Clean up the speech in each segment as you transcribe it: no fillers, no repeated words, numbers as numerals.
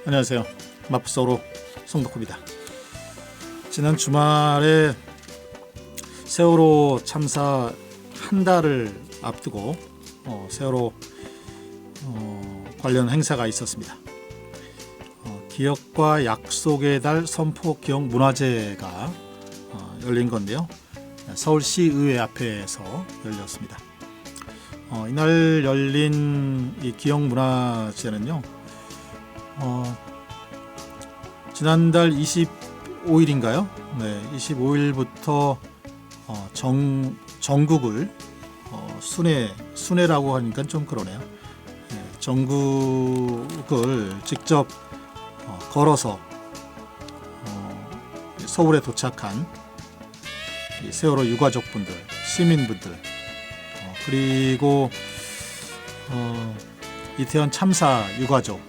안녕하세요. 마프소로 송덕호입니다. 지난 주말에 세월호 참사 한 달을 앞두고 세월호 관련 행사가 있었습니다. 기억과 약속의 달 선포 기억 문화제가 열린 건데요. 서울시의회 앞에서 열렸습니다. 이날 열린 이 기억 문화제는요. 지난달 25일인가요? 네, 25일부터 전국을 순회라고 하니까 좀 그러네요. 네, 전국을 직접 걸어서 서울에 도착한 세월호 유가족분들, 시민분들, 그리고 이태원 참사 유가족,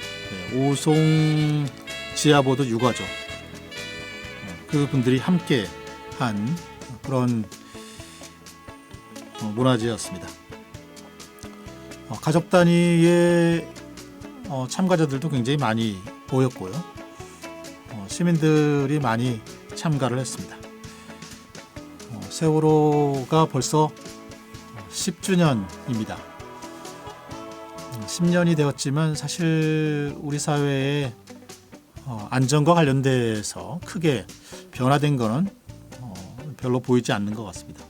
오송 지하보도 유가족, 그분들이 함께 한 그런 문화제였습니다. 가족 단위의 참가자들도 굉장히 많이 보였고요. 시민들이 많이 참가를 했습니다. 세월호가 벌써 10주년입니다. 10년이 되었지만 사실 우리 사회에 안전과 관련돼서 크게 변화된 것은 별로 보이지 않는 것 같습니다.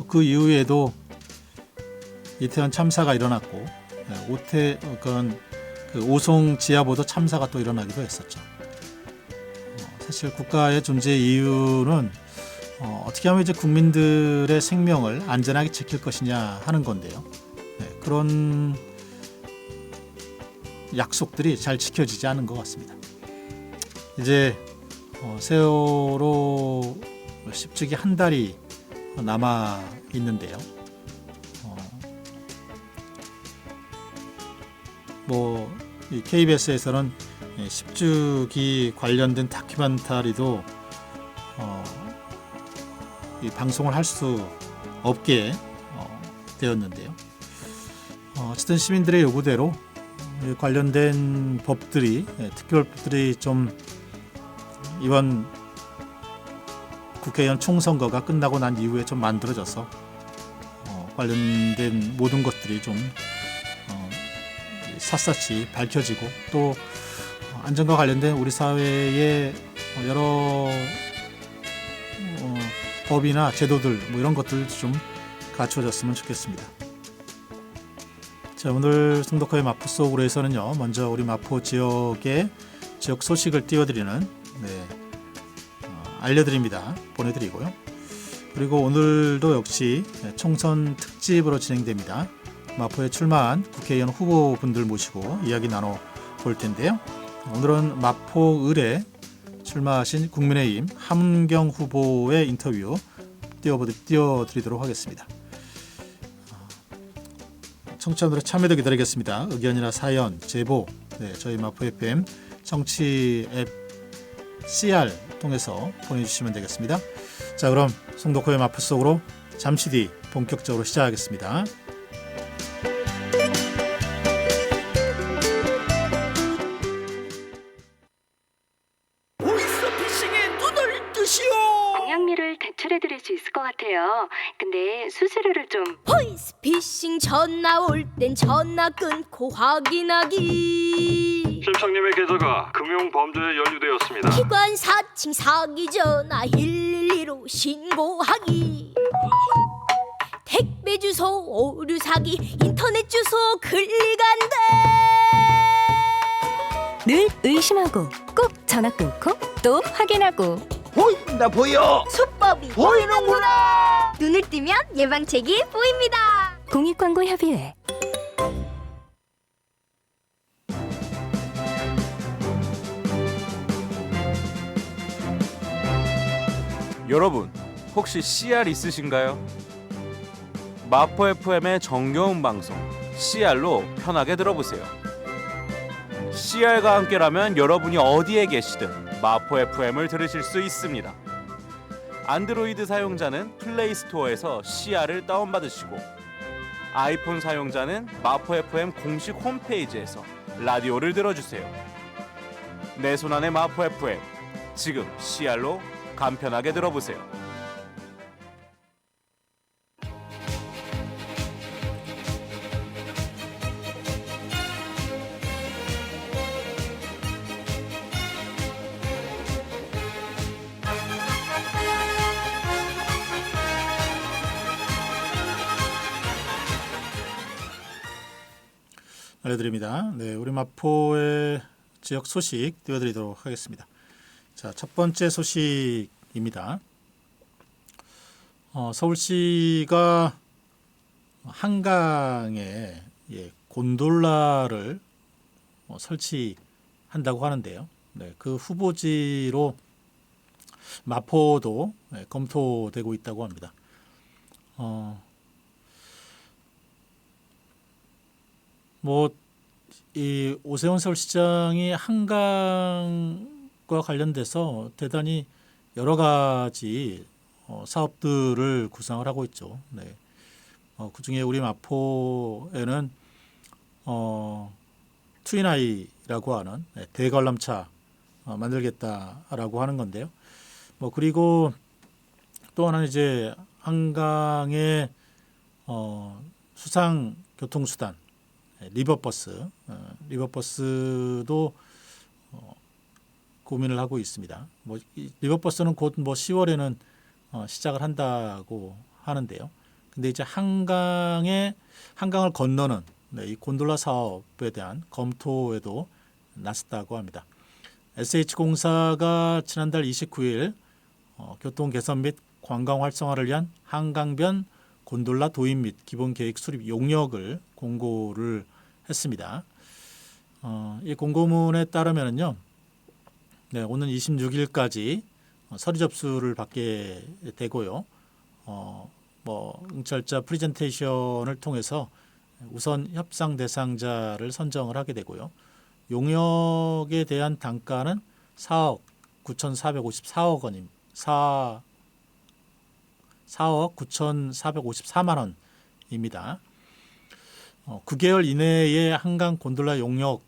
그 이후에도 이태원 참사가 일어났고 오송 지하보도 참사가 또 일어나기도 했었죠. 사실 국가의 존재 이유는 어떻게 하면 이제 국민들의 생명을 안전하게 지킬 것이냐 하는 건데요. 그런 약속들이 잘 지켜지지 않은 것 같습니다. 이제 세월호 10주기 한 달이 남아 있는데요. 이 KBS에서는 10주기 관련된 다큐멘터리도 이 방송을 할 수 없게 되었는데요. 어쨌든 시민들의 요구대로 관련된 법들이, 특별법들이 좀 이번 국회의원 총선거가 끝나고 난 이후에 좀 만들어져서 관련된 모든 것들이 좀 샅샅이 밝혀지고 또 안전과 관련된 우리 사회의 여러 법이나 제도들 이런 것들 좀 갖춰졌으면 좋겠습니다. 자, 오늘 송덕호의 마포 속으로에서는요, 먼저 우리 마포 지역의 지역 소식을 띄워드리는 알려드립니다. 보내드리고요. 그리고 오늘도 역시 총선 특집으로 진행됩니다. 마포에 출마한 국회의원 후보분들 모시고 이야기 나눠볼 텐데요. 오늘은 마포을에 출마하신 국민의힘 함은경 후보의 인터뷰 띄워드리도록 하겠습니다. 청취자분들의 참여도 기다리겠습니다. 의견이나 사연, 제보, 저희 마포 FM 정치 앱 CR 통해서 보내주시면 되겠습니다. 자, 그럼 송덕호의 마포 속으로 잠시 뒤 본격적으로 시작하겠습니다. 공양미를 대출해드릴 수 있을 것 같아요. 근데 수수료를 좀. 보이스피싱 전화 올 땐 전화 끊고 확인하기. 실장님의 계좌가 금융범죄에 연루되었습니다. 기관 사칭 사기 전화 112로 신고하기. 택배 주소 오류 사기 인터넷 주소 클릭한대. 늘 의심하고 꼭 전화 끊고 또 확인하고. 보인다 보여. 수법이 보이는구나. 눈을 뜨면 예방책이 보입니다. 공익광고협의회. 여러분, 혹시 CR 있으신가요? 마포 FM의 정겨운 방송 CR로 편하게 들어보세요. CR과 함께라면 여러분이 어디에 계시든 마포 FM을 들으실 수 있습니다. 안드로이드 사용자는 플레이스토어에서 CR을 다운받으시고 아이폰 사용자는 마포 FM 공식 홈페이지에서 라디오를 들어주세요. 내 손안의 마포 FM, 지금 CR로 간편하게 들어보세요. 알려드립니다. 네, 우리 마포의 지역 소식 띄워드리도록 하겠습니다. 자, 첫 번째 소식입니다. 서울시가 한강에 곤돌라를 설치한다고 하는데요. 네, 그 후보지로 마포도 검토되고 있다고 합니다. 이 오세훈 서울시장이 한강과 관련돼서 대단히 여러 가지 사업들을 구상을 하고 있죠. 네. 그중에 우리 마포에는 트윈아이라고 하는 대관람차 만들겠다라고 하는 건데요. 그리고 또 하나는 이제 한강의 수상 교통수단 리버버스도 고민을 하고 있습니다. 리버버스는 곧 10월에는 시작을 한다고 하는데요. 근데 이제 한강을 건너는 이 곤돌라 사업에 대한 검토에도 나섰다고 합니다. SH공사가 지난달 29일 교통 개선 및 관광 활성화를 위한 한강변 곤돌라 도입 및 기본 계획 수립 용역을 공고를 했습니다. 이 공고문에 따르면요, 네, 오는 26일까지 서류 접수를 받게 되고요. 응찰자 프리젠테이션을 통해서 우선 협상 대상자를 선정을 하게 되고요. 용역에 대한 단가는 4억 9,454억 원입니다. 4억 9,454만 원입니다. 9개월 이내에 한강 곤돌라 용역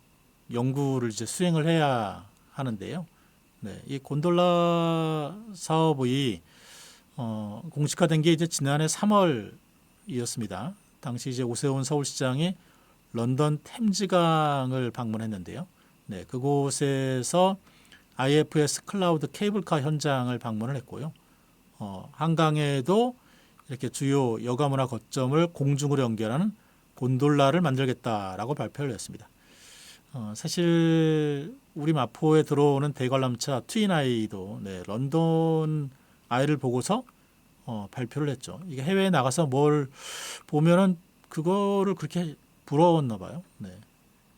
연구를 이제 수행을 해야 하는데요. 네, 이 곤돌라 사업이 공식화된 게 이제 지난해 3월이었습니다. 당시 이제 오세훈 서울시장이 런던 템즈강을 방문했는데요. 네, 그곳에서 IFS 클라우드 케이블카 현장을 방문을 했고요. 한강에도 이렇게 주요 여가문화 거점을 공중으로 연결하는 곤돌라를 만들겠다라고 발표를 했습니다. 사실 우리 마포에 들어오는 대관람차 트윈아이도 런던 아이를 보고서 발표를 했죠. 이게 해외에 나가서 뭘 보면은 그거를 그렇게 부러웠나 봐요. 네,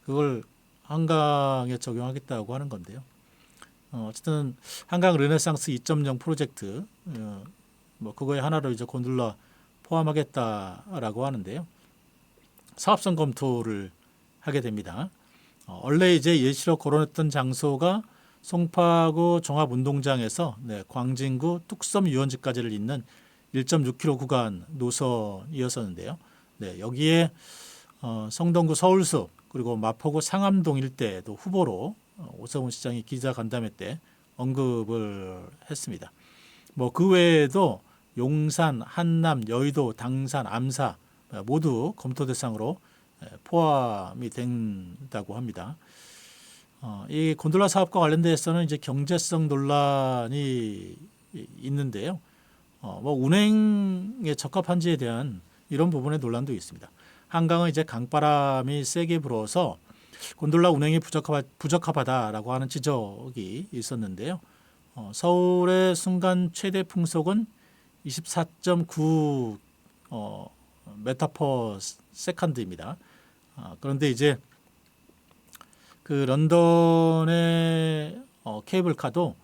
그걸 한강에 적용하겠다고 하는 건데요. 어쨌든 한강 르네상스 2.0 프로젝트 그거의 하나로 이제 곤돌라 포함하겠다라고 하는데요. 사업성 검토를 하게 됩니다. 원래 이제 예시로 거론했던 장소가 송파구 종합운동장에서 광진구 뚝섬 유원지까지를 잇는 1.6km 구간 노선이었었는데요. 네, 여기에 성동구 서울숲 그리고 마포구 상암동 일대도 후보로 오세훈 시장이 기자간담회 때 언급을 했습니다. 그 외에도 용산, 한남, 여의도, 당산, 암사 모두 검토 대상으로 포함이 된다고 합니다. 이 곤돌라 사업과 관련돼서는 이제 경제성 논란이 있는데요. 운행에 적합한지에 대한 이런 부분의 논란도 있습니다. 한강은 이제 강바람이 세게 불어서 곤돌라 운행이 부적합하다라고 하는 지적이 있었는데요. 서울의 순간 최대 풍속은 24.9 메타 퍼 세컨드입니다. 그런데 이제 그 런던의 케이블카도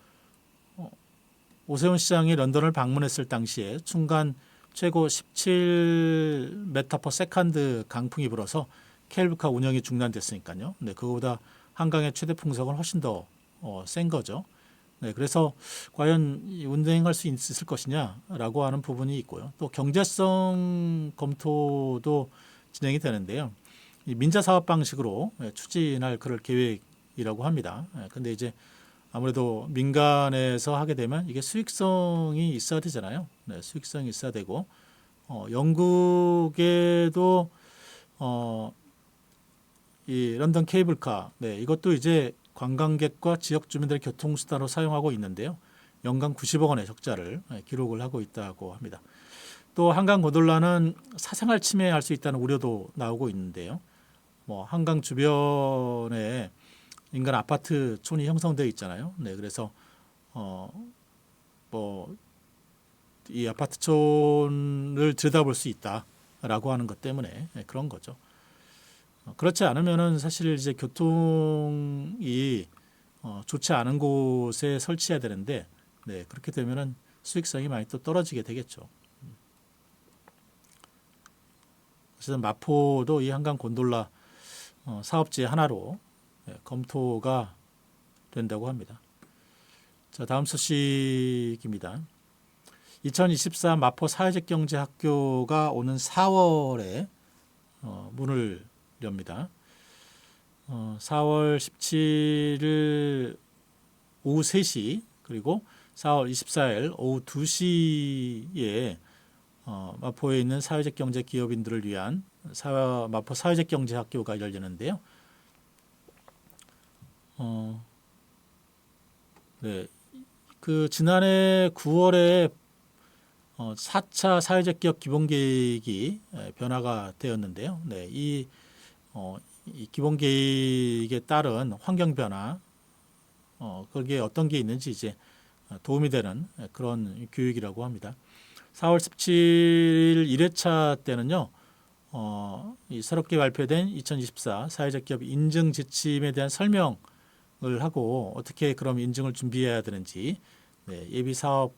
오세훈 시장이 런던을 방문했을 당시에 순간 최고 17 메타 퍼 세컨드 강풍이 불어서 케이블카 운영이 중단됐으니까요. 네, 그거보다 한강의 최대 풍속은 훨씬 더 센 거죠. 네, 그래서 과연 운행할 수 있을 것이냐라고 하는 부분이 있고요. 또 경제성 검토도 진행이 되는데요. 이 민자 사업 방식으로 추진할 그럴 계획이라고 합니다. 근데 이제 아무래도 민간에서 하게 되면 이게 수익성이 있어야 되잖아요. 네, 수익성이 있어야 되고 영국에도 이 런던 케이블카, 네, 이것도 이제 관광객과 지역 주민들의 교통수단으로 사용하고 있는데요. 연간 90억 원의 적자를 기록을 하고 있다고 합니다. 또 한강 고돌라는 사생활 침해할 수 있다는 우려도 나오고 있는데요. 뭐 한강 주변에 인간 아파트촌이 형성되어 있잖아요. 네, 그래서 뭐 이 아파트촌을 들여다볼 수 있다라고 하는 것 때문에 그런 거죠. 그렇지 않으면은 사실 이제 교통이 좋지 않은 곳에 설치해야 되는데, 네, 그렇게 되면은 수익성이 많이 또 떨어지게 되겠죠. 그래서 마포도 이 한강 곤돌라 사업지의 하나로 검토가 된다고 합니다. 자, 다음 소식입니다. 2024 마포 사회적 경제 학교가 오는 4월에 문을 엽니다. 4월 17일 오후 3시 그리고 4월 24일 오후 2시에 마포에 있는 사회적 경제 기업인들을 위한 마포 사회적 경제 학교가 열리는데요. 네, 그 지난해 9월에 4차 사회적 기업 기본 계획이 변화가 되었는데요. 네, 이 기본 계획에 따른 환경 변화, 거기에 어떤 게 있는지 이제 도움이 되는 그런 교육이라고 합니다. 4월 17일 1회차 때는요, 이 새롭게 발표된 2024 사회적 기업 인증 지침에 대한 설명을 하고 어떻게 그럼 인증을 준비해야 되는지, 네, 예비 사업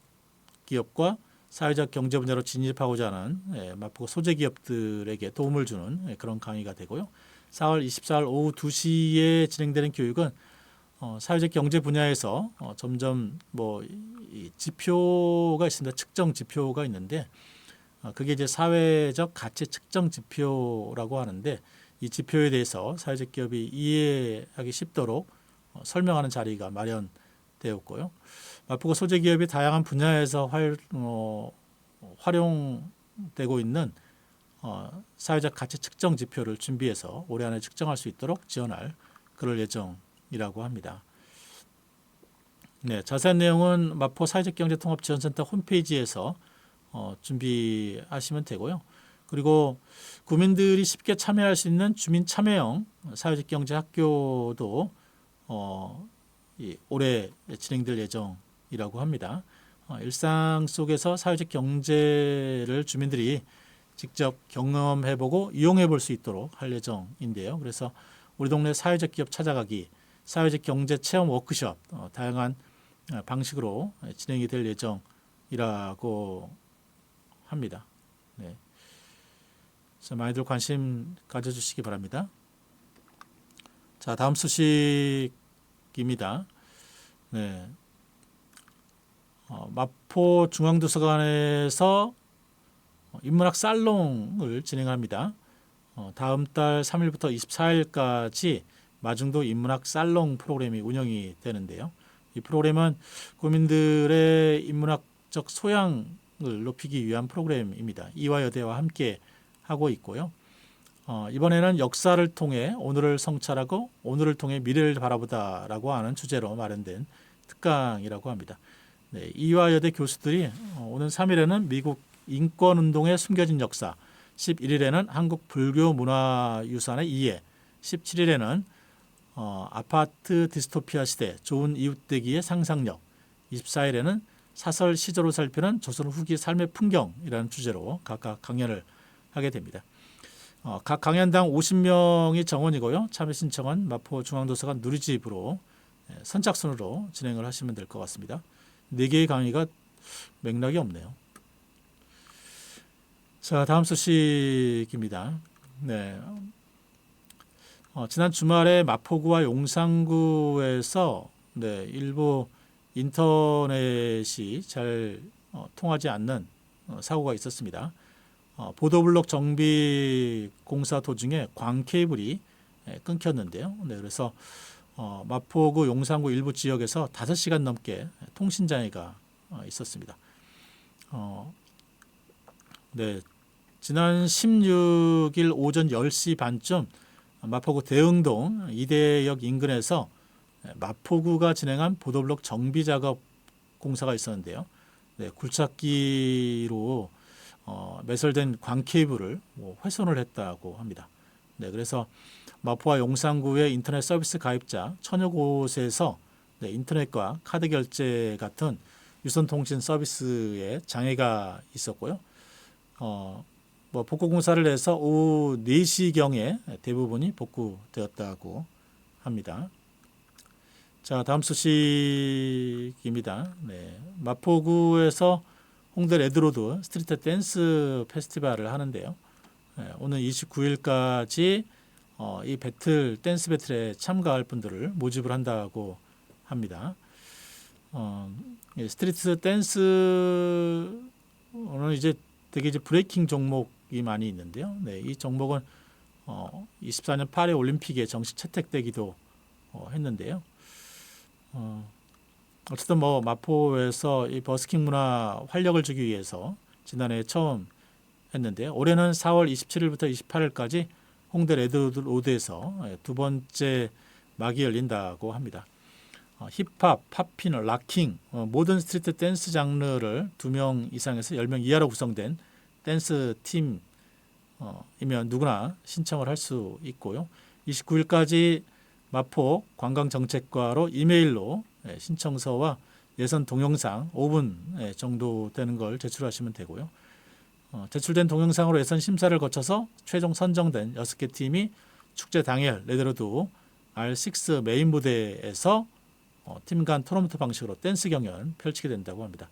기업과 사회적 경제 분야로 진입하고자 하는 마포 소재 기업들에게 도움을 주는 그런 강의가 되고요. 4월 24일 오후 2시에 진행되는 교육은 사회적 경제 분야에서 점점 뭐 이 지표가 있습니다. 측정 지표가 있는데 그게 이제 사회적 가치 측정 지표라고 하는데 이 지표에 대해서 사회적 기업이 이해하기 쉽도록 설명하는 자리가 마련되었고요. 마포구 소재 기업이 다양한 분야에서 활용되고 있는 사회적 가치 측정 지표를 준비해서 올해 안에 측정할 수 있도록 지원할 그럴 예정이라고 합니다. 네, 자세한 내용은 마포 사회적 경제 통합 지원센터 홈페이지에서 준비하시면 되고요. 그리고 구민들이 쉽게 참여할 수 있는 주민 참여형 사회적 경제 학교도 올해 진행될 예정이라고 합니다. 일상 속에서 사회적 경제를 주민들이 직접 경험해보고 이용해볼 수 있도록 할 예정인데요. 그래서 우리 동네 사회적 기업 찾아가기, 사회적 경제 체험 워크숍 다양한 방식으로 진행이 될 예정이라고 합니다. 네. 그래서 많이들 관심 가져주시기 바랍니다. 자, 다음 소식입니다. 네. 마포 중앙도서관에서 인문학 살롱을 진행합니다. 다음 달 3일부터 24일까지 마중도 인문학 살롱 프로그램이 운영이 되는데요. 이 프로그램은 국민들의 인문학적 소양을 높이기 위한 프로그램입니다. 이화여대와 함께 하고 있고요. 이번에는 역사를 통해 오늘을 성찰하고 오늘을 통해 미래를 바라보다라고 하는 주제로 마련된 특강이라고 합니다. 네, 이화여대 교수들이 오는 3일에는 미국 인권운동의 숨겨진 역사, 11일에는 한국 불교 문화유산의 이해, 17일에는 아파트 디스토피아 시대 좋은 이웃되기의 상상력, 24일에는 사설 시조로 살피는 조선 후기 삶의 풍경이라는 주제로 각각 강연을 하게 됩니다. 각 강연당 50명이 정원이고요. 참여 신청은 마포 중앙도서관 누리집으로 선착순으로 진행을 하시면 될 것 같습니다. 4개의 강의가 맥락이 없네요. 자, 다음 소식입니다. 네. 지난 주말에 마포구와 용산구에서 일부 인터넷이 잘 통하지 않는 사고가 있었습니다. 보도블록 정비 공사 도중에 광 케이블이 끊겼는데요. 네, 그래서 마포구 용산구 일부 지역에서 5시간 넘게 통신 장애가 있었습니다. 네, 지난 16일 오전 10시 반쯤 마포구 대흥동 이대역 인근에서 마포구가 진행한 보도블록 정비 작업 공사가 있었는데요. 네, 굴착기로 매설된 광 케이블을 훼손을 했다고 합니다. 네, 그래서 마포와 용산구의 인터넷 서비스 가입자 1000여 곳에서 인터넷과 카드 결제 같은 유선 통신 서비스에 장애가 있었고요. 복구 공사를 해서 오후 4시경에 대부분이 복구되었다고 합니다. 자, 다음 소식입니다. 네, 마포구에서 홍대 레드로드 스트리트 댄스 페스티벌을 하는데요. 오늘 29일까지 이 댄스 배틀에 참가할 분들을 모집을 한다고 합니다. 스트리트 댄스는 이제 되게 브레이킹 종목이 많이 있는데요. 네, 이 종목은 24년 파리 올림픽에 정식 채택되기도 했는데요. 어쨌든 마포에서 이 버스킹 문화 활력을 주기 위해서 지난해 처음 했는데요. 올해는 4월 27일부터 28일까지 홍대 레드로드에서 두 번째 막이 열린다고 합니다. 힙합, 팝핀, 락킹, 모든 스트리트 댄스 장르를 2명 이상에서 10명 이하로 구성된 댄스 팀이면 누구나 신청을 할 수 있고요. 29일까지 마포 관광정책과로 이메일로 신청서와 예선 동영상 5분 정도 되는 걸 제출하시면 되고요. 제출된 동영상으로 예선 심사를 거쳐서 최종 선정된 6개 팀이 축제 당일 레드로드 R6 메인 무대에서 팀 간 토너먼트 방식으로 댄스 경연 펼치게 된다고 합니다.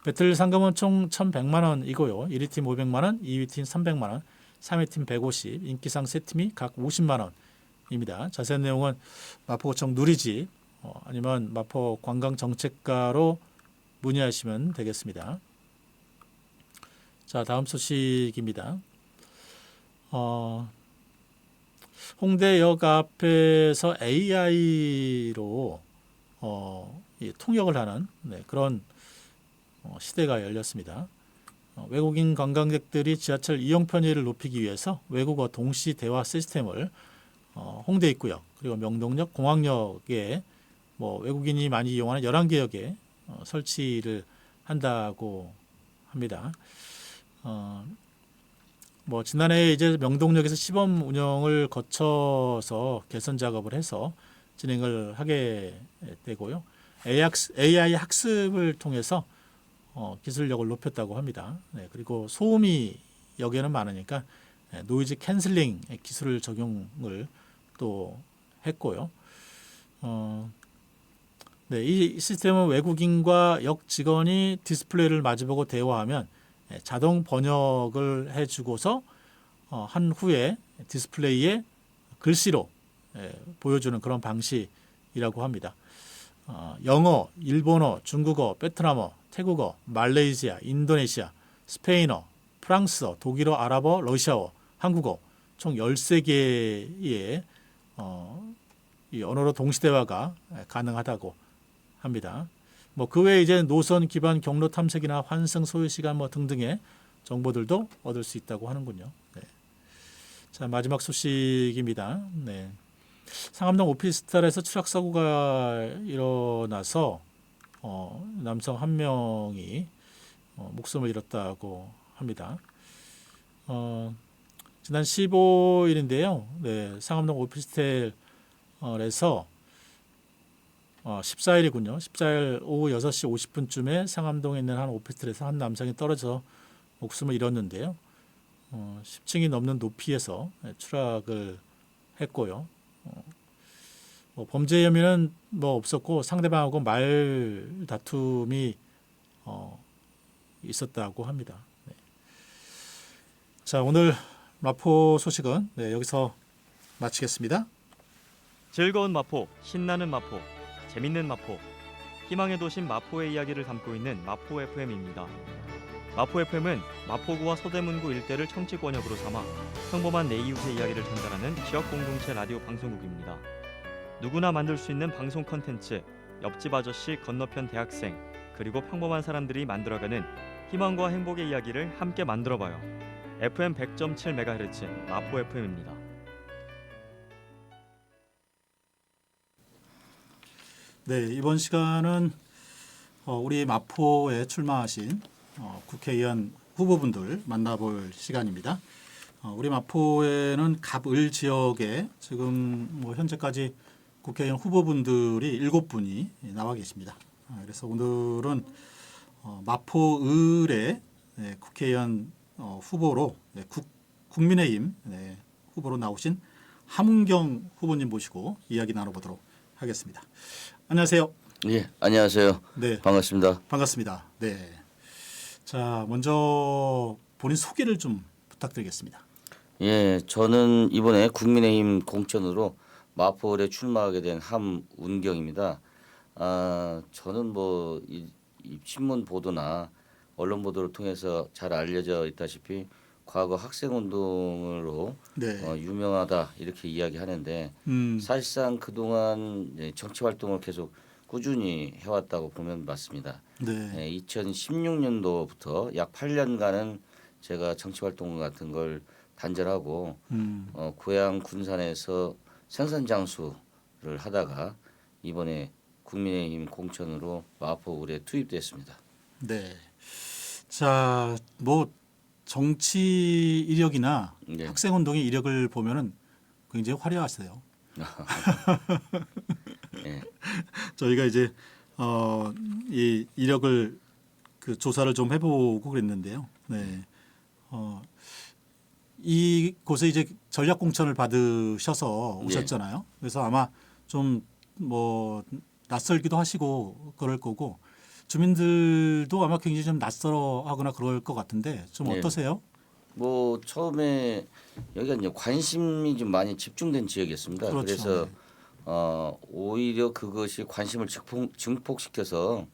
배틀 상금은 총 1,100만 원이고요. 1위 팀 500만 원, 2위 팀 300만 원, 3위 팀 150, 인기상 3팀이 각 50만 원입니다. 자세한 내용은 마포구청 누리집 아니면 마포 관광정책과로 문의하시면 되겠습니다. 자, 다음 소식입니다. 홍대역 앞에서 AI로 통역을 하는 그런 시대가 열렸습니다. 외국인 관광객들이 지하철 이용 편의를 높이기 위해서 외국어 동시 대화 시스템을 홍대 입구역 그리고 명동역, 공항역에 외국인이 많이 이용하는 11개역에 설치를 한다고 합니다. 지난해 이제 명동역에서 시범 운영을 거쳐서 개선 작업을 해서 진행을 하게 되고요. AI 학습을 통해서 기술력을 높였다고 합니다. 네, 그리고 소음이 여기에는 많으니까 노이즈 캔슬링 기술을 적용을 또 했고요. 네, 이 시스템은 외국인과 역 직원이 디스플레이를 마주보고 대화하면 자동 번역을 해주고서 한 후에 디스플레이에 글씨로 보여주는 그런 방식이라고 합니다. 영어, 일본어, 중국어, 베트남어, 태국어, 말레이시아, 인도네시아, 스페인어, 프랑스어, 독일어, 아랍어, 러시아어, 한국어 총 13개의 이 언어로 동시대화가 가능하다고 합니다. 그 외에 이제 노선 기반 경로 탐색이나 환승 소요 시간 등등의 정보들도 얻을 수 있다고 하는군요. 네. 자, 마지막 소식입니다. 네. 상암동 오피스텔에서 추락 사고가 일어나서 남성 한 명이 목숨을 잃었다고 합니다. 지난 15일인데요. 네, 상암동 오피스텔에서 14일이군요. 14일 오후 6시 50분쯤에 상암동에 있는 한 오피스텔에서 한 남성이 떨어져 목숨을 잃었는데요. 10층이 넘는 높이에서 추락을 했고요. 범죄 혐의는 없었고 상대방하고 말 다툼이 있었다고 합니다. 네. 자, 오늘 마포 소식은 여기서 마치겠습니다. 즐거운 마포, 신나는 마포, 재밌는 마포, 희망의 도심 마포의 이야기를 담고 있는 마포 FM입니다. 마포 FM은 마포구와 서대문구 일대를 청취 권역으로 삼아 평범한 내 이웃의 이야기를 전달하는 지역 공동체 라디오 방송국입니다. 누구나 만들 수 있는 방송 컨텐츠, 옆집 아저씨, 건너편 대학생, 그리고 평범한 사람들이 만들어가는 희망과 행복의 이야기를 함께 만들어봐요. FM 100.7MHz 마포 FM입니다. 네, 이번 시간은 우리 마포에 출마하신 국회의원 후보분들 만나볼 시간입니다. 우리 마포에는 갑을 지역에 지금 뭐 현재까지 국회의원 후보분들이 7분이 나와 계십니다. 그래서 오늘은 마포을의 국회의원 후보로 국민의힘 후보로 나오신 함은경 후보님 모시고 이야기 나눠보도록 하겠습니다. 안녕하세요. 예, 안녕하세요. 네, 반갑습니다. 반갑습니다. 네, 자 먼저 본인 소개를 좀 부탁드리겠습니다. 예, 저는 이번에 국민의힘 공천으로 마포을에 출마하게 된 함운경입니다. 저는 뭐 이 신문 보도나 언론 보도를 통해서 잘 알려져 있다시피 과거 학생운동으로 네, 유명하다 이렇게 이야기하는데 사실상 그동안 정치 활동을 계속 꾸준히 해왔다고 보면 맞습니다. 네, 2016년도부터 약 8년간은 제가 정치 활동 같은 걸 단절하고 고향 군산에서 생선 장수를 하다가 이번에 국민의힘 공천으로 마포을에 투입됐습니다. 네. 자, 뭐 정치 이력이나 네. 학생운동의 이력을 보면은 굉장히 화려하세요. 예. 저희가 이제 이 이력을 그 조사를 좀 해보고 그랬는데요. 네. 이곳에 이제 전략 공천을 받으셔서 오셨잖아요. 그래서 아마 좀 뭐 낯설기도 하시고 그럴 거고 주민들도 아마 굉장히 좀 낯설어하거나 그럴 것 같은데 좀 네. 어떠세요? 뭐 처음에 여기가 이제 관심이 좀 많이 집중된 지역이었습니다. 그렇죠. 그래서 오히려 그것이 관심을 증폭시켜서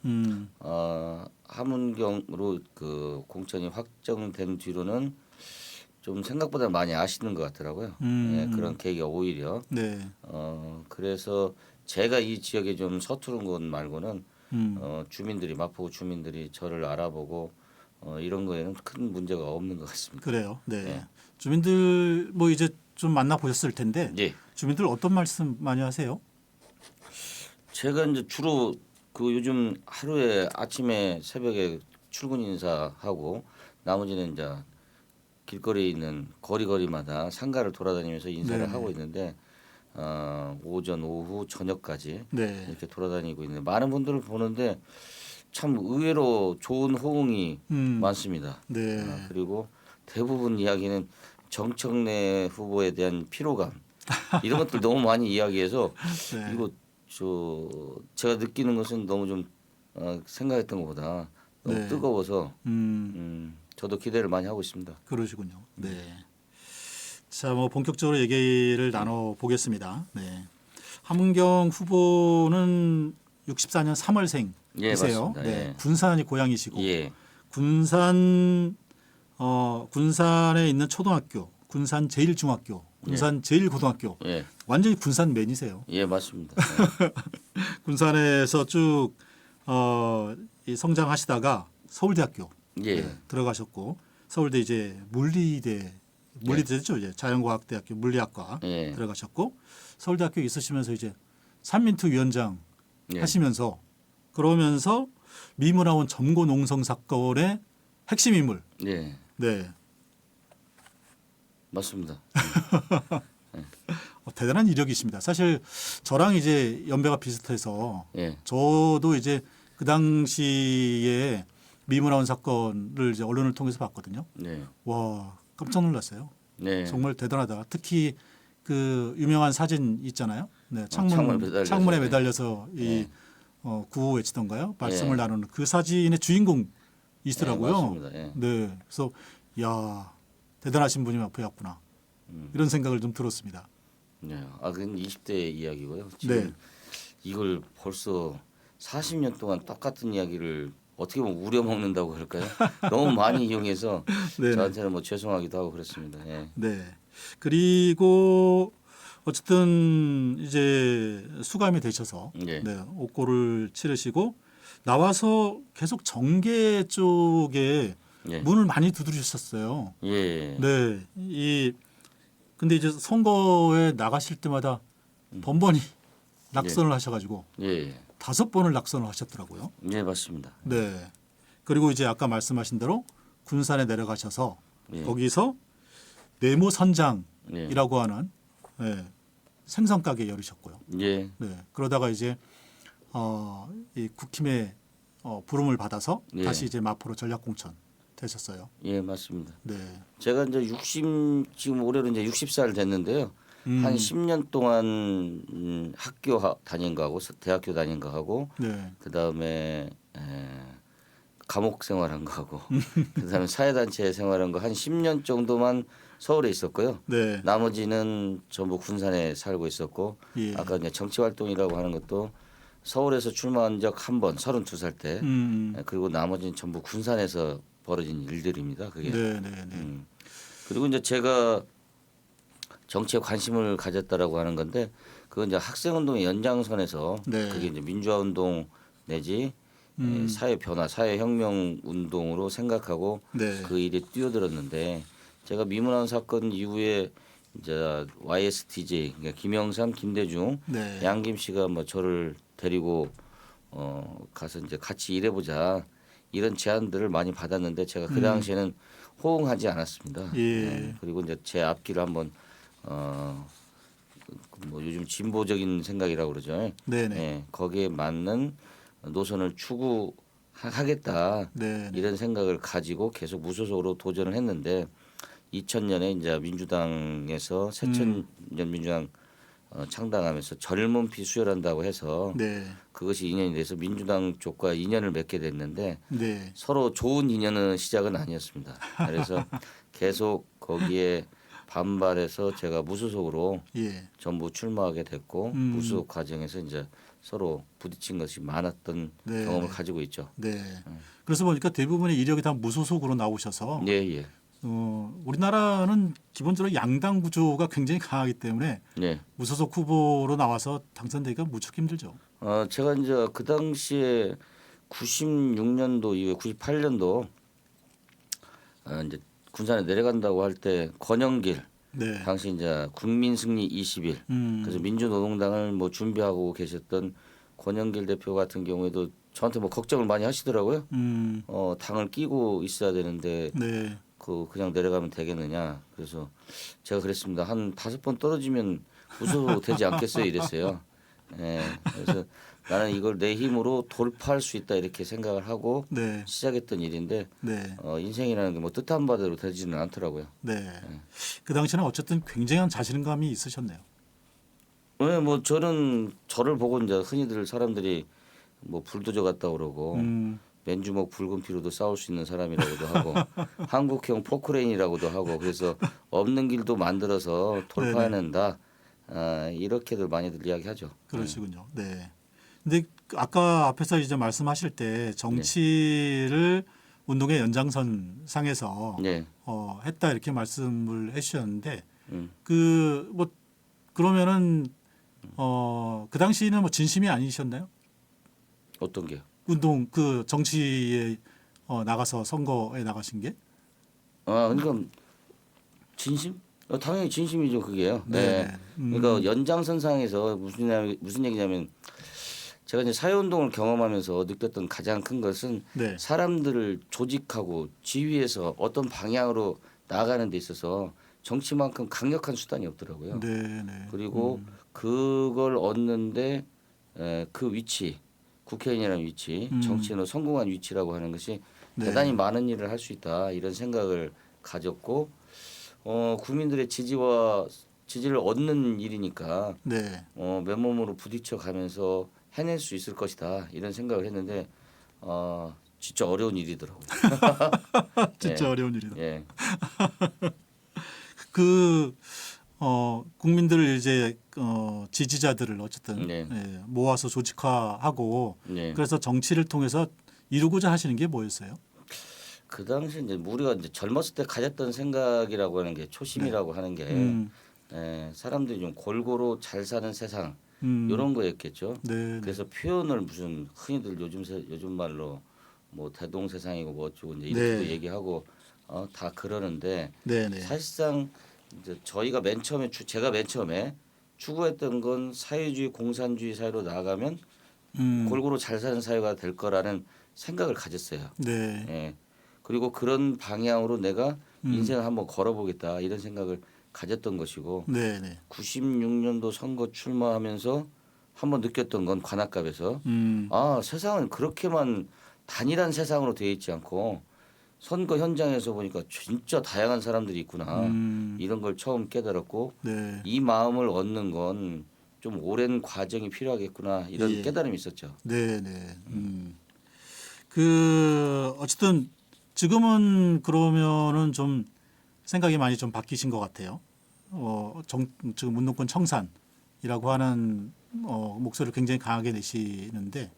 함은경으로 그 공천이 확정된 뒤로는 좀 생각보다 많이 아시는 것 같더라고요. 예, 그런 계기가 오히려. 네. 그래서 제가 이 지역에 좀 서투른 곳 말고는 주민들이 마포구 주민들이 저를 알아보고 이런 거에는 큰 문제가 없는 것 같습니다. 그래요. 네. 네. 주민들 뭐 이제 좀 만나 보셨을 텐데 예. 주민들 어떤 말씀 많이 하세요? 제가 이제 주로 그 요즘 하루에 아침에 새벽에 출근 인사하고 나머지는 이제 길거리에 있는 거리마다 상가를 돌아다니면서 인사를 네네. 하고 있는데 오전, 오후, 저녁까지 네. 이렇게 돌아다니고 있는데 많은 분들을 보는데 참 의외로 좋은 호응이 많습니다. 네. 그리고 대부분 이야기는 정청래 후보에 대한 피로감 이런 것들 너무 많이 이야기해서 네. 이거 제가 느끼는 것은 너무 좀 생각했던 것보다 너무 네. 뜨거워서 저도 기대를 많이 하고 있습니다. 그러시군요. 네. 자, 뭐 본격적으로 얘기를 나눠 보겠습니다. 네. 함은경 후보는 64년 3월생이세요. 예, 맞습니다. 네. 예. 군산이 고향이시고 예, 군산에 있는 초등학교, 군산 제일중학교, 군산 제일고등학교 예, 완전히 군산맨이세요. 예, 맞습니다. 군산에서 쭉 이 성장하시다가 서울대학교 예, 들어가셨고 서울대 이제 물리대죠. 이제 자연과학대학교 물리학과 예, 들어가셨고 서울대학교에 있으시면서 이제 삼민투 위원장 예. 하시면서 그러면서 미문화원 점거 농성 사건의 핵심 인물. 예, 네. 맞습니다. 대단한 이력이십니다. 사실 저랑 이제 연배가 비슷해서 예, 저도 이제 그 당시에 미문화원 사건을 이제 언론을 통해서 봤거든요. 네, 와, 깜짝 놀랐어요. 네, 정말 대단하다. 특히 그 유명한 사진 있잖아요. 네, 창문에 매달려서 이 네. 구호 외치던가요? 말씀을 예. 나누는 그 사진의 주인공이시더라고요. 네, 맞습니다. 예. 네, 그래서 야 대단하신 분이 마포였구나 이런 생각을 좀 들었습니다. 네, 그건 20대 이야기고요. 지금 네. 이걸 벌써 40년 동안 똑같은 이야기를 어떻게 보면 우려먹는다고 그럴까요? 너무 많이 이용해서 네네. 저한테는 뭐 죄송하기도 하고 그렇습니다. 예. 네. 그리고 어쨌든 이제 수감이 되셔서 예. 네, 옥고를 치르시고 나와서 계속 정계 쪽에 예. 문을 많이 두드리셨어요. 예. 네. 근데 이제 선거에 나가실 때마다 번번이 낙선을 하셔가지고 예. 5번을 낙선을 하셨더라고요. 예, 맞습니다. 네. 그리고 이제 아까 말씀하신 대로 군산에 내려가셔서 예. 거기서 네모 선장이라고 예. 하는 네, 생선 가게 열으셨고요. 예. 네. 그러다가 이제 이 국힘의 부름을 받아서 예. 다시 이제 마포로 전략공천 되셨어요. 예, 맞습니다. 네. 제가 이제 지금 올해로 이제 60살 됐는데요. 한 10년 동안 학교 다닌 거 하고 대학교 다닌 거 하고 네. 그다음에 감옥 생활한 거 하고 그다음에 사회단체 생활한 거 한 10년 정도만 서울에 있었고요. 네. 나머지는 전부 군산에 살고 있었고 예. 아까 이제 정치 활동이라고 하는 것도 서울에서 출마한 적 한 번 32살 때 그리고 나머지는 전부 군산에서 벌어진 일들입니다. 그게. 네, 네, 네. 그리고 이제 제가 정치에 관심을 가졌다라고 하는 건데 그건 이제 학생운동의 연장선에서 네. 그게 이제 민주화운동 내지 사회 변화, 사회 혁명 운동으로 생각하고 네. 그 일에 뛰어들었는데 제가 미문안 사건 이후에 이제 YSTJ 그러니까 김영삼, 김대중, 네. 양김 씨가 뭐 저를 데리고 가서 이제 같이 일해보자 이런 제안들을 많이 받았는데 제가 그 당시에는 호응하지 않았습니다. 예. 그리고 이제 제 앞길을 한번 뭐 요즘 진보적인 생각이라고 그러죠. 네, 네. 예, 거기에 맞는 노선을 추구하겠다 네, 네. 이런 생각을 가지고 계속 무소속으로 도전을 했는데 2000년에 이제 민주당에서 새천년 민주당 창당하면서 젊은 피 수혈한다고 해서 네. 그것이 인연이 돼서 민주당 쪽과 인연을 맺게 됐는데 네. 서로 좋은 인연은 시작은 아니었습니다. 그래서 계속 거기에 반발해서 제가 무소속으로 예. 전부 출마하게 됐고 무소속 과정에서 이제 서로 부딪힌 것이 많았던 네. 경험을 가지고 있죠. 네. 그래서 보니까 대부분의 이력이 다 무소속으로 나오셔서 예, 예. 우리나라는 기본적으로 양당 구조가 굉장히 강하기 때문에 네. 무소속 후보로 나와서 당선되기가 무척 힘들죠. 제가 이제 그 당시에 96년도 이후에 98년도 이제 군산에 내려간다고 할 때 권영길 네. 당시 이제 국민승리 20일 그래서 민주노동당을 뭐 준비하고 계셨던 권영길 대표 같은 경우에도 저한테 뭐 걱정을 많이 하시더라고요. 당을 끼고 있어야 되는데 네. 그냥 내려가면 되겠느냐. 그래서 제가 그랬습니다. 한 5번 떨어지면 무소되지 않겠어요 이랬어요. 예, 그래서 나는 이걸 내 힘으로 돌파할 수 있다 이렇게 생각을 하고 네. 시작했던 일인데 네. 인생이라는 게 뭐 뜻한 바대로 되지는 않더라고요. 네. 그 당시에는 어쨌든 굉장한 자신감이 있으셨네요. 네, 뭐 저는 저를 보고 이제 흔히들 사람들이 뭐 불도저 같다 그러고 맨주먹 붉은 피로도 싸울 수 있는 사람이라고도 하고 한국형 포크레인이라고도 하고 그래서 없는 길도 만들어서 돌파해낸다 이렇게들 많이들 이야기하죠. 그러시군요. 네. 근데 아까 앞에서 이제 말씀하실 때 정치를 운동의 연장선 상에서 네. 했다 이렇게 말씀을 해주셨는데 음. 그 뭐 그러면은 그 당시에는 뭐 진심이 아니셨나요? 어떤 게요? 운동 그 정치에 나가서 선거에 나가신 게? 그러니까 진심? 당연히 진심이죠 그게요. 네. 그러니까 연장선상에서 무슨 얘기냐면 제가 이제 사회운동을 경험하면서 느꼈던 가장 큰 것은 네. 사람들을 조직하고 지휘해서 어떤 방향으로 나아가는 데 있어서 정치만큼 강력한 수단이 없더라고요. 네, 네. 그리고 그걸 얻는데 그 위치, 국회의원이라는 위치, 정치인으로 성공한 위치라고 하는 것이 네. 대단히 많은 일을 할 수 있다 이런 생각을 가졌고 국민들의 지지를 얻는 일이니까 네. 맨몸으로 부딪혀 가면서 해낼 수 있을 것이다 이런 생각을 했는데 진짜 어려운 일이더라고요. 진짜 예. 어려운 일이다. 예. 국민들을 이제 지지자들을 어쨌든 네. 모아서 조직화하고 네. 그래서 정치를 통해서 이루고자 하시는 게 뭐였어요? 그 당시 이제 우리가 이제 젊었을 때 가졌던 생각이라고 하는 게 초심이라고 하는 게 사람들이 좀 골고루 잘 사는 세상 이런 거였겠죠. 네. 그래서 표현을 무슨 흔히들 요즘 말로 뭐 대동세상이고 뭐 어쩌고 이제 네. 이렇게 얘기하고 다 그러는데 네, 네. 사실상 이제 저희가 제가 맨 처음에 추구했던 건 사회주의 공산주의 사회로 나아가면 골고루 잘 사는 사회가 될 거라는 생각을 가졌어요. 네. 예. 그리고 그런 방향으로 내가 인생을 한번 걸어보겠다 이런 생각을 가졌던 것이고 네, 네. 96년도 선거 출마하면서 한번 느꼈던 건 관악갑에서 세상은 그렇게만 단일한 세상으로 되어 있지 않고 선거 현장에서 보니까 진짜 다양한 사람들이 있구나 이런 걸 처음 깨달았고 네. 이 마음을 얻는 건 좀 오랜 과정이 필요하겠구나 이런 예. 깨달음이 있었죠. 네, 네. 그 어쨌든 지금은 그러면은 좀 생각이 많이 좀 바뀌신 것 같아요. 지금 운동권 청산이라고 하는 목소리를 굉장히 강하게 내시는데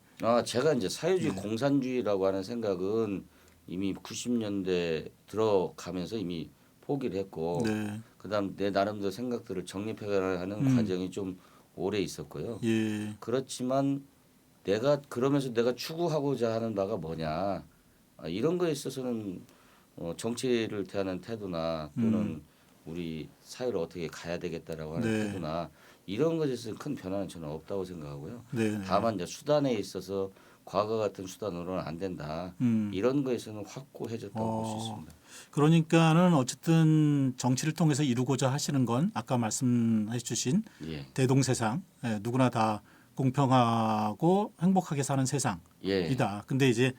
제가 이제 사회주의 공산주의라고 하는 생각은 이미 90년대 들어가면서 이미 포기를 했고 네. 그다음 내 나름대로 생각들을 정립해가는 과정이 좀 오래 있었고요. 예. 그렇지만 그러면서 내가 추구하고자 하는 바가 뭐냐 이런 거에 있어서는 정치를 대하는 태도나 또는 우리 사회를 어떻게 가야 되겠다라고 하는 네. 태도나 이런 것에 있어서 큰 변화는 저는 없다고 생각하고요. 네. 다만 이제 수단에 있어서 과거 같은 수단으로는 안 된다. 이런 거에서는 확고해졌다고 볼 수 있습니다. 그러니까는 어쨌든 정치를 통해서 이루고자 하시는 건 아까 말씀해 주신 예. 대동세상, 누구나 다 공평하고 행복하게 사는 세상이다. 예. 근데 이제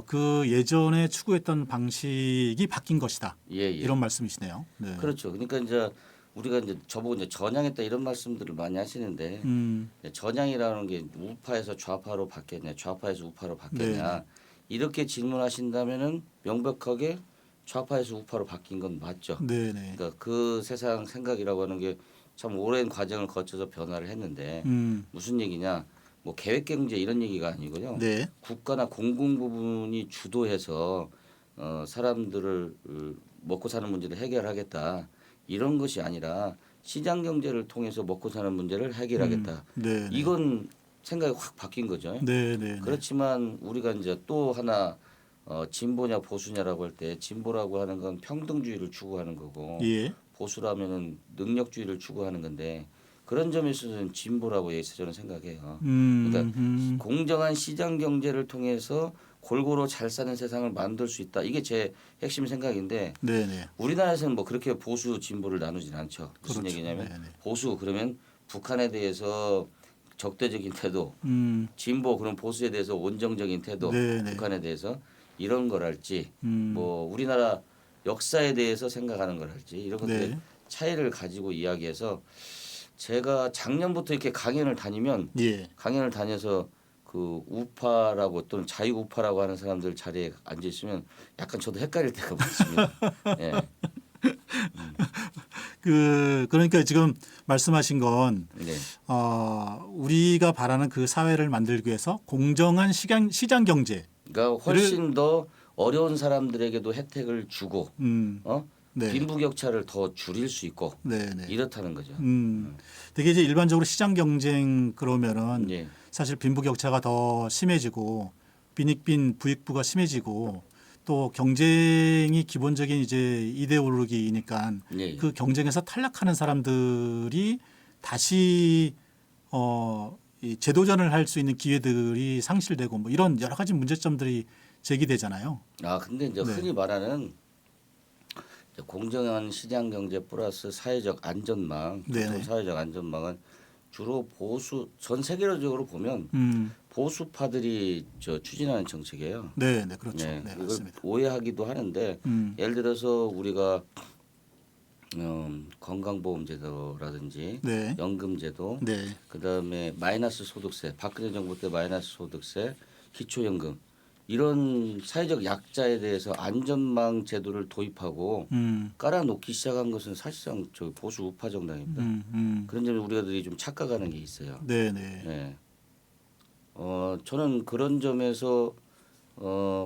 그 예전에 추구했던 방식이 바뀐 것이다. 예, 예. 이런 말씀이시네요. 네. 그렇죠. 그러니까 이제 우리가 이제 저보고 이제 전향했다 이런 말씀들을 많이 하시는데 전향이라는 게 우파에서 좌파로 바뀌었냐, 좌파에서 우파로 바뀌었냐 네. 이렇게 질문하신다면은 명백하게 좌파에서 우파로 바뀐 건 맞죠. 네, 네. 그러니까 그 세상 생각이라고 하는 게 참 오랜 과정을 거쳐서 변화를 했는데 무슨 얘기냐? 뭐 계획 경제 이런 얘기가 아니고요. 네. 국가나 공공 부분이 주도해서 사람들을 먹고 사는 문제를 해결하겠다. 이런 것이 아니라 시장 경제를 통해서 먹고 사는 문제를 해결하겠다. 네, 네. 이건 생각이 확 바뀐 거죠. 네, 네. 그렇지만 우리가 이제 또 하나 진보냐 보수냐라고 할 때 진보라고 하는 건 평등주의를 추구하는 거고 예. 보수라면은 능력주의를 추구하는 건데 그런 점에서는 진보라고 저는 생각해요. 그러니까 공정한 시장 경제를 통해서 골고루 잘 사는 세상을 만들 수 있다. 이게 제 핵심 생각인데 네, 네. 우리나라에서는 뭐 그렇게 보수 진보를 나누진 않죠. 무슨 그렇죠. 얘기냐면 네, 네. 보수 그러면 북한에 대해서 적대적인 태도, 진보 그럼 보수에 대해서 온정적인 태도, 네, 네. 북한에 대해서 이런 걸할지 뭐 우리나라 역사에 대해서 생각하는 걸할지 이런 것들의 네. 차이를 가지고 이야기해서 제가 작년부터 이렇게 강연을 다니면 예. 강연을 다녀서 그 우파라고 또는 자유 우파라고 하는 사람들 자리에 앉아 있으면 약간 저도 헷갈릴 때가 많습니다. 예. 그러니까 지금 말씀하신 건 네. 우리가 바라는 그 사회를 만들기 위해서 공정한 시장 경제. 그러니까 훨씬 더 어려운 사람들에게도 혜택을 주고 네. 빈부격차를 더 줄일 수 있고 네, 네. 이렇다는 거죠. 되게 이제 일반적으로 시장 경쟁 그러면은 예. 사실 빈부격차가 더 심해지고 빈익빈 부익부가 심해지고 또 경쟁이 기본적인 이제 이데올로기니까 예. 그 경쟁에서 탈락하는 사람들이 다시 이 재도전을 할 수 있는 기회들이 상실되고 뭐 이런 여러 가지 문제점들이 제기되잖아요. 근데 이제 네. 흔히 말하는 이제 공정한 시장 경제 플러스 사회적 안전망, 네네. 보통 사회적 안전망은 주로 전 세계적으로 보면 보수파들이 추진하는 정책이에요. 네, 네, 그렇죠. 네, 네, 이걸 맞습니다. 오해하기도 하는데 예를 들어서 우리가 건강보험제도라든지 네, 연금제도, 네, 그다음에 마이너스 소득세, 박근혜 정부 때 마이너스 소득세, 기초연금 이런 사회적 약자에 대해서 안전망 제도를 도입하고 깔아놓기 시작한 것은 사실상 저 보수 우파 정당입니다. 그런 점에 우리가들이 좀 착각하는 게 있어요. 네, 네, 네. 저는 그런 점에서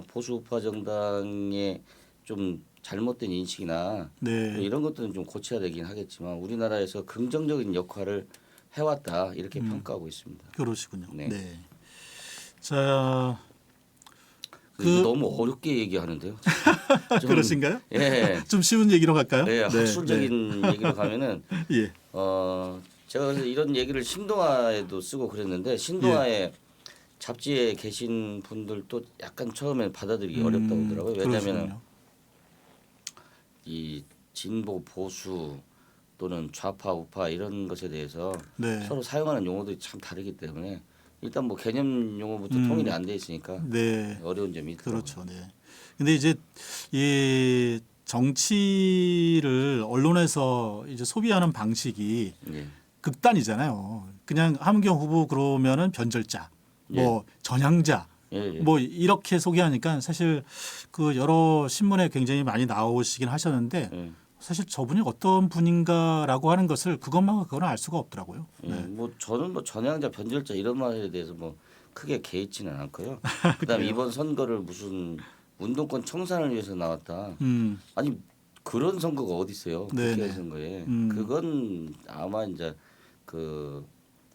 보수우파 정당의 좀 잘못된 인식이나 네. 이런 것들은 좀 고쳐야 되긴 하겠지만 우리나라에서 긍정적인 역할을 해왔다 이렇게 평가하고 있습니다. 그러시군요. 네. 네. 자, 이거 너무 어렵게 얘기하는데요. 좀, 그러신가요? 예. 좀 쉬운 얘기로 갈까요? 네, 학술적인 얘기로 가면은 예. 제가 그래서 이런 얘기를 신동아에도 쓰고 그랬는데 신동아에 잡지에 계신 분들도 약간 처음에 받아들이기 어렵다고 하더라고요. 왜냐하면 그러시군요. 이 진보 보수 또는 좌파 우파 이런 것에 대해서 네. 서로 사용하는 용어들이 참 다르기 때문에 일단 뭐 개념 용어부터 통일이 안 돼 있으니까 네. 어려운 점이 있더라고요. 그렇죠. 네. 근데 이제 이 정치를 언론에서 이제 소비하는 방식이 예. 극단이잖아요. 그냥 함경 후보 그러면은 변절자, 뭐 전향자, 예, 예. 뭐 이렇게 소개하니까 사실 그 여러 신문에 굉장히 많이 나오시긴 하셨는데 예. 사실 저분이 어떤 분인가라고 하는 것을 그것은 알 수가 없더라고요. 예, 뭐 저는 뭐 전향자 변절자 이런 말에 대해서 뭐 크게 개의치는 않고요. 그다음에 이번 선거를 무슨 운동권 청산을 위해서 나왔다. 아니 그런 선거가 어디 있어요? 네네. 국회 선거에 그건 아마 이제 그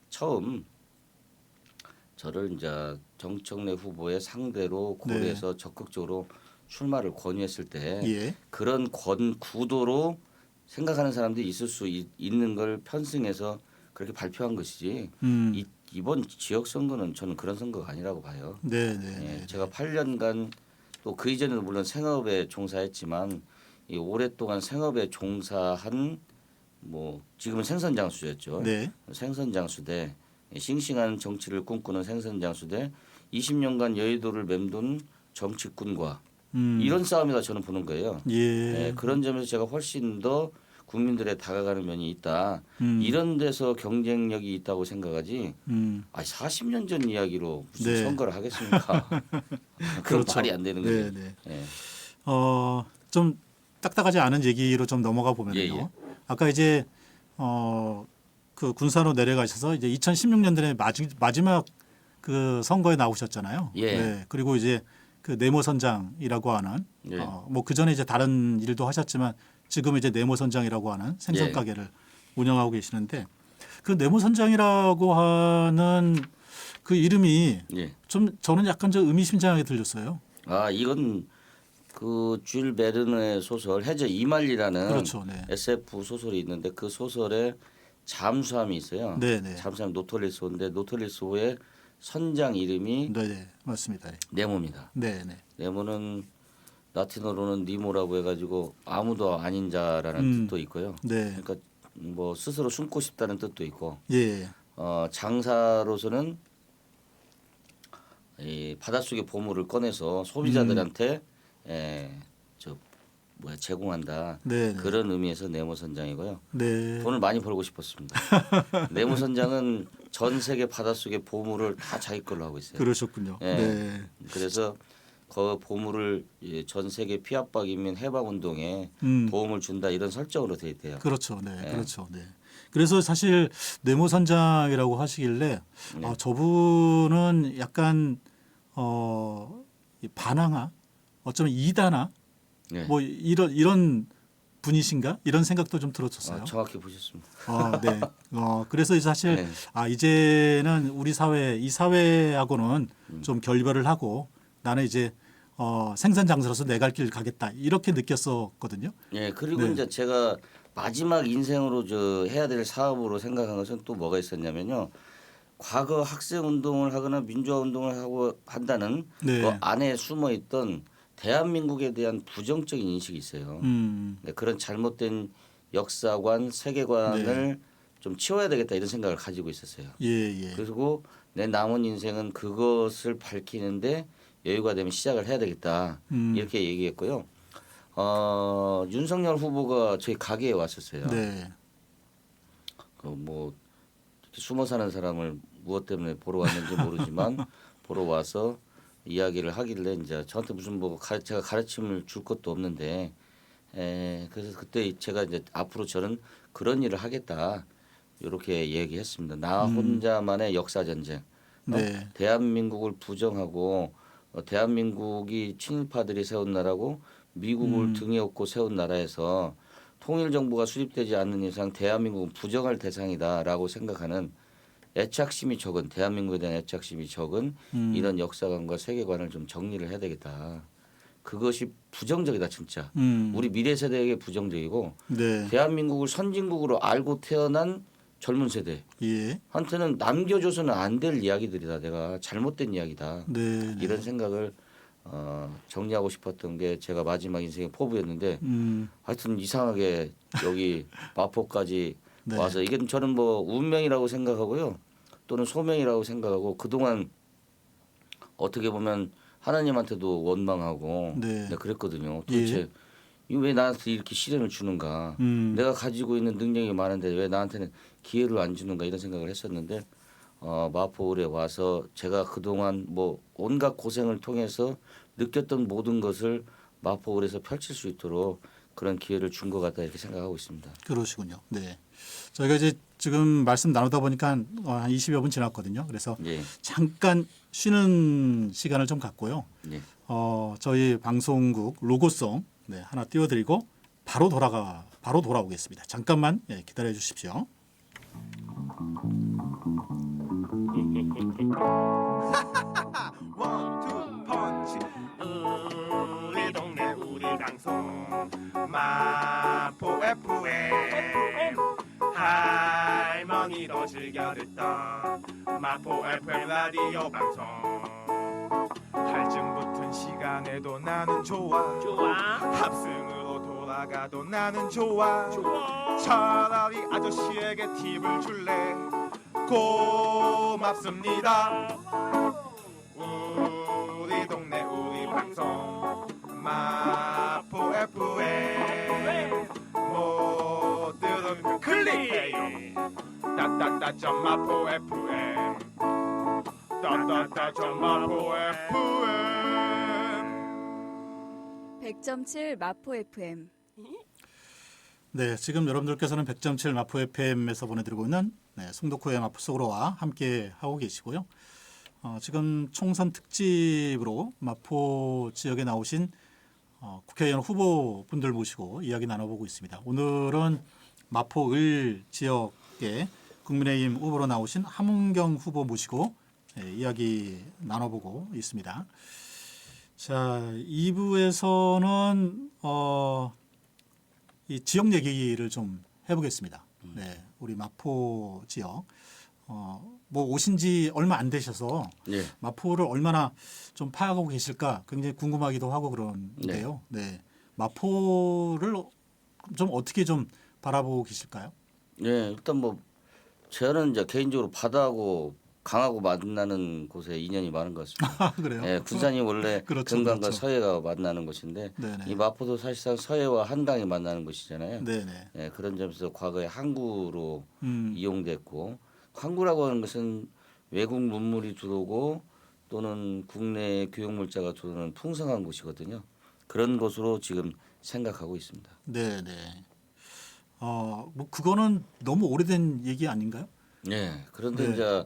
처음 저를 이제 정청래 후보의 상대로 고려해서 적극적으로 출마를 권유했을 때 예. 그런 구도로 생각하는 사람들이 있을 수 있는 걸 편승해서 그렇게 발표한 것이지 이번 지역 선거는 저는 그런 선거가 아니라고 봐요. 네, 네. 예, 네. 제가 8년간 또 그 이전에도 물론 생업에 종사했지만 이 오랫동안 생업에 종사한 뭐 지금은 생선장수였죠. 네. 생선장수대 싱싱한 정치를 꿈꾸는 생선장수대 20년간 여의도를 맴돈 정치꾼과 이런 싸움이다 저는 보는 거예요. 예. 예, 그런 점에서 제가 훨씬 더 국민들에 다가가는 면이 있다. 이런 데서 경쟁력이 있다고 생각하지. 40년 전 이야기로 무슨 네. 선거를 하겠습니까? 그건 그렇죠. 말이 안 되는 거죠. 네, 네. 예. 좀 딱딱하지 않은 얘기로 좀 넘어가 보면요. 예, 예. 아까 이제 그 군산으로 내려가셔서 이제 2016년도에 마지막 그 선거에 나오셨잖아요. 예. 네. 그리고 이제 그 네모 선장이라고 하는 예. 뭐 그 전에 이제 다른 일도 하셨지만 지금 이제 네모 선장이라고 하는 생선 예. 가게를 운영하고 계시는데 그 네모 선장이라고 하는 그 이름이 예. 좀 저는 약간 좀 의미심장하게 들렸어요. 아 이건 그 줄 베르네의 소설 해저 이말리라는 그렇죠. 네. SF 소설이 있는데 그 소설에 잠수함이 있어요. 네, 네. 잠수함 노털리스호인데 노털리스호의 선장 이름이 네, 네. 맞습니다. 네모입니다. 네, 네. 네모는 라틴어로는 니모라고 해가지고 아무도 아닌 자라는 뜻도 있고요. 네. 그러니까 뭐 스스로 숨고 싶다는 뜻도 있고 예. 장사로서는 이 바닷속의 보물을 꺼내서 소비자들한테 제공한다. 네, 네. 그런 의미에서 네모 선장이고요. 네. 돈을 많이 벌고 싶었습니다. 네모 선장은 전 세계 바닷속의 보물을 다 자기 걸로 하고 있어요. 그러셨군요. 예. 네. 그래서 그 보물을 전 세계 피압박 인민 해방 운동에 도움을 준다 이런 설정으로 돼 있대요. 그렇죠. 네. 예. 그렇죠. 네. 그래서 사실 네모 선장이라고 하시길래 저분은 약간 이 반항아 어쩌면 이단아 네. 뭐 이런 분이신가 이런 생각도 좀 들었었어요. 정확히 보셨습니다. 네. 그래서 사실 네. 이제는 우리 사회 이 사회하고는 좀 결별을 하고 나는 이제 생선 장사로서 내 갈 길 가겠다 이렇게 느꼈었거든요. 예, 그리고 네. 이제 제가 마지막 인생으로 해야 될 사업으로 생각한 것은 또 뭐가 있었냐면요. 과거 학생 운동을 하거나 민주화 운동을 하고 한다는 네. 그 안에 숨어 있던 대한민국에 대한 부정적인 인식이 있어요. 네, 그런 잘못된 역사관, 세계관을 좀 치워야 되겠다 이런 생각을 가지고 있었어요. 예. 그리고 내 남은 인생은 그것을 밝히는데 여유가 되면 시작을 해야 되겠다 이렇게 얘기했고요. 윤석열 후보가 저희 가게에 왔었어요. 네. 뭐 숨어 사는 사람을 무엇 때문에 보러 왔는지 모르지만 보러 와서 이야기를 하길래 이제 저한테 무슨 제가 가르침을 줄 것도 없는데 그래서 그때 제가 이제 앞으로 저는 그런 일을 하겠다 이렇게 얘기했습니다. 나 혼자만의 역사 전쟁. 네. 대한민국을 부정하고 대한민국이 친일파들이 세운 나라고 미국을 등에 업고 세운 나라에서 통일 정부가 수립되지 않는 이상 대한민국은 부정할 대상이다라고 생각하는 애착심이 적은 대한민국에 대한 애착심이 적은 이런 역사관과 세계관을 좀 정리를 해야 되겠다. 그것이 부정적이다 진짜. 우리 미래 세대에게 부정적이고 네. 대한민국을 선진국으로 알고 태어난 젊은 세대 예. 한테는 남겨줘서는 안 될 이야기들이다. 내가 잘못된 이야기다. 네. 네. 이런 생각을 정리하고 싶었던 게 제가 마지막 인생의 포부였는데 하여튼 이상하게 여기 마포까지 네. 와서 이게 저는 뭐 운명이라고 생각하고요. 또는 소명이라고 생각하고 그동안 어떻게 보면 하나님한테도 원망하고 네. 네, 그랬거든요. 도대체 이거 왜 나한테 이렇게 시련을 주는가. 내가 가지고 있는 능력이 많은데 왜 나한테는 기회를 안 주는가 이런 생각을 했었는데 마포울에 와서 제가 그동안 뭐 온갖 고생을 통해서 느꼈던 모든 것을 마포울에서 펼칠 수 있도록 그런 기회를 준 것 같다 이렇게 생각하고 있습니다. 그러시군요. 네. 저희가 이제 지금 말씀 나누다 보니까 한 20여 분 지났거든요. 그래서 예. 잠깐 쉬는 시간을 좀 갖고요. 예. 저희 방송국 로고송 네, 하나 띄워드리고 바로 돌아오겠습니다. 잠깐만 기다려 주십시오. 원투 펀치 우리 동네 우리 방송 마포 FM 할머니도 즐겨 듣던 마포 FM 라디오 방송 갈증 붙은 시간에도 나는 좋아 합승으로 돌아가도 나는 좋아 차라리 아저씨에게 팁을 줄래 고맙습니다. 우리 동네 우리 방송 마포 FM 못 들으면 클릭해요. 따따따 마포 FM 따따따 마포 FM 100.7 마포 FM. 네, 지금 여러분들께서는 100.7 마포 FM에서 보내드리고 있는 송덕후의 마포 속으로와 함께 하고 계시고요. 지금 총선 특집으로 마포 지역에 나오신 국회의원 후보분들 모시고 이야기 나눠보고 있습니다. 오늘은 마포을 지역에 국민의힘 후보로 나오신 함은경 후보 모시고 이야기 나눠보고 있습니다. 자, 2부에서는 이 지역 얘기를 좀 해보겠습니다. 네, 우리 마포 지역 뭐 오신 지 얼마 안 되셔서 예. 마포를 얼마나 좀 파악하고 계실까 굉장히 궁금하기도 하고 그런데요. 네, 마포를 좀 어떻게 좀 바라보고 계실까요? 예, 일단 뭐 저는 이제 개인적으로 바다하고 강하고 만나는 곳에 인연이 많은 것 같습니다. 아, 그래요? 예, 군산이 원래 그렇죠, 금강과 그렇죠. 서해가 만나는 곳인데 네네. 이 마포도 사실상 서해와 한강이 만나는 곳이잖아요. 네네. 예, 그런 점에서 과거에 항구로 음. 이용됐고 항구라고 하는 것은 외국 문물이 들어오고 또는 국내 교육물자가 들어오는 풍성한 곳이거든요. 그런 곳으로 지금 생각하고 있습니다. 네네. 뭐 그거는 너무 오래된 얘기 아닌가요? 네. 그런데 네. 이제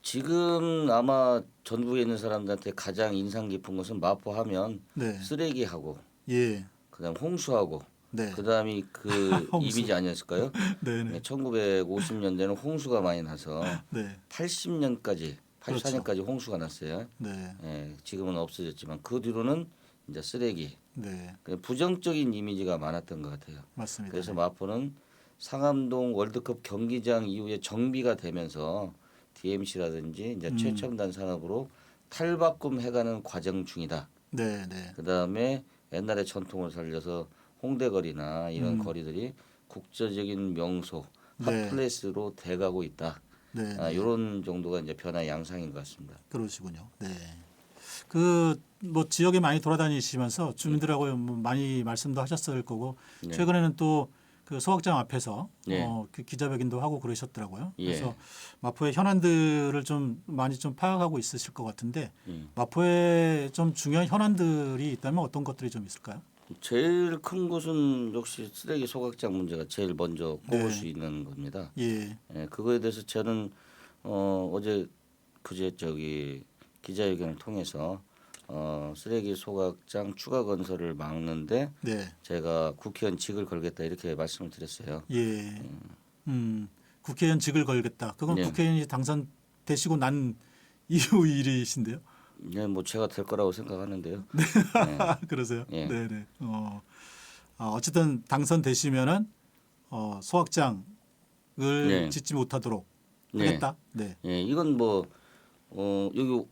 지금 아마 전국에 있는 사람들한테 가장 인상 깊은 것은 마포하면 네. 쓰레기하고 예. 그다음 홍수하고 네. 그다음이 그 홍수. 이미지 아니었을까요? 네네. 1950년대는 홍수가 많이 나서 네. 80년까지 84년까지 홍수가 났어요. 네. 예, 지금은 없어졌지만 그 뒤로는 이제 쓰레기 네. 부정적인 이미지가 많았던 것 같아요. 맞습니다. 그래서 마포는 상암동 월드컵 경기장 이후에 정비가 되면서 DMC라든지 이제 최첨단 산업으로 탈바꿈해가는 과정 중이다. 네. 네. 그 다음에 옛날의 전통을 살려서 홍대거리나 이런 거리들이 국제적인 명소, 네. 핫플레이스로 돼가고 있다. 네. 이런 정도가 이제 변화 양상인 것 같습니다. 그러시군요. 네. 그 뭐 지역에 많이 돌아다니시면서 주민들하고 뭐 많이 말씀도 하셨을 거고 네. 최근에는 또 그 소각장 앞에서 네. 그 기자회견도 하고 그러셨더라고요. 예. 그래서 마포의 현안들을 좀 많이 좀 파악하고 있으실 것 같은데 예. 마포에 좀 중요한 현안들이 있다면 어떤 것들이 좀 있을까요? 제일 큰 것은 역시 쓰레기 소각장 문제가 제일 먼저 꼽을 네. 수 있는 겁니다. 예. 예, 그거에 대해서 저는 어제 그제 기자회견을 통해서 쓰레기 소각장 추가 건설을 막는데 네. 제가 국회의원직을 걸겠다 이렇게 말씀을 드렸어요. 예. 국회의원직을 걸겠다. 그건 네. 국회의원이 당선되시고 난 이후 일이신데요. 네, 뭐 제가 될 거라고 생각하는데요. 그러세요? 예. 네네. 어쨌든 당선되시면은 소각장을 네. 짓지 못하도록 네. 하겠다. 네. 예, 이건 뭐 여기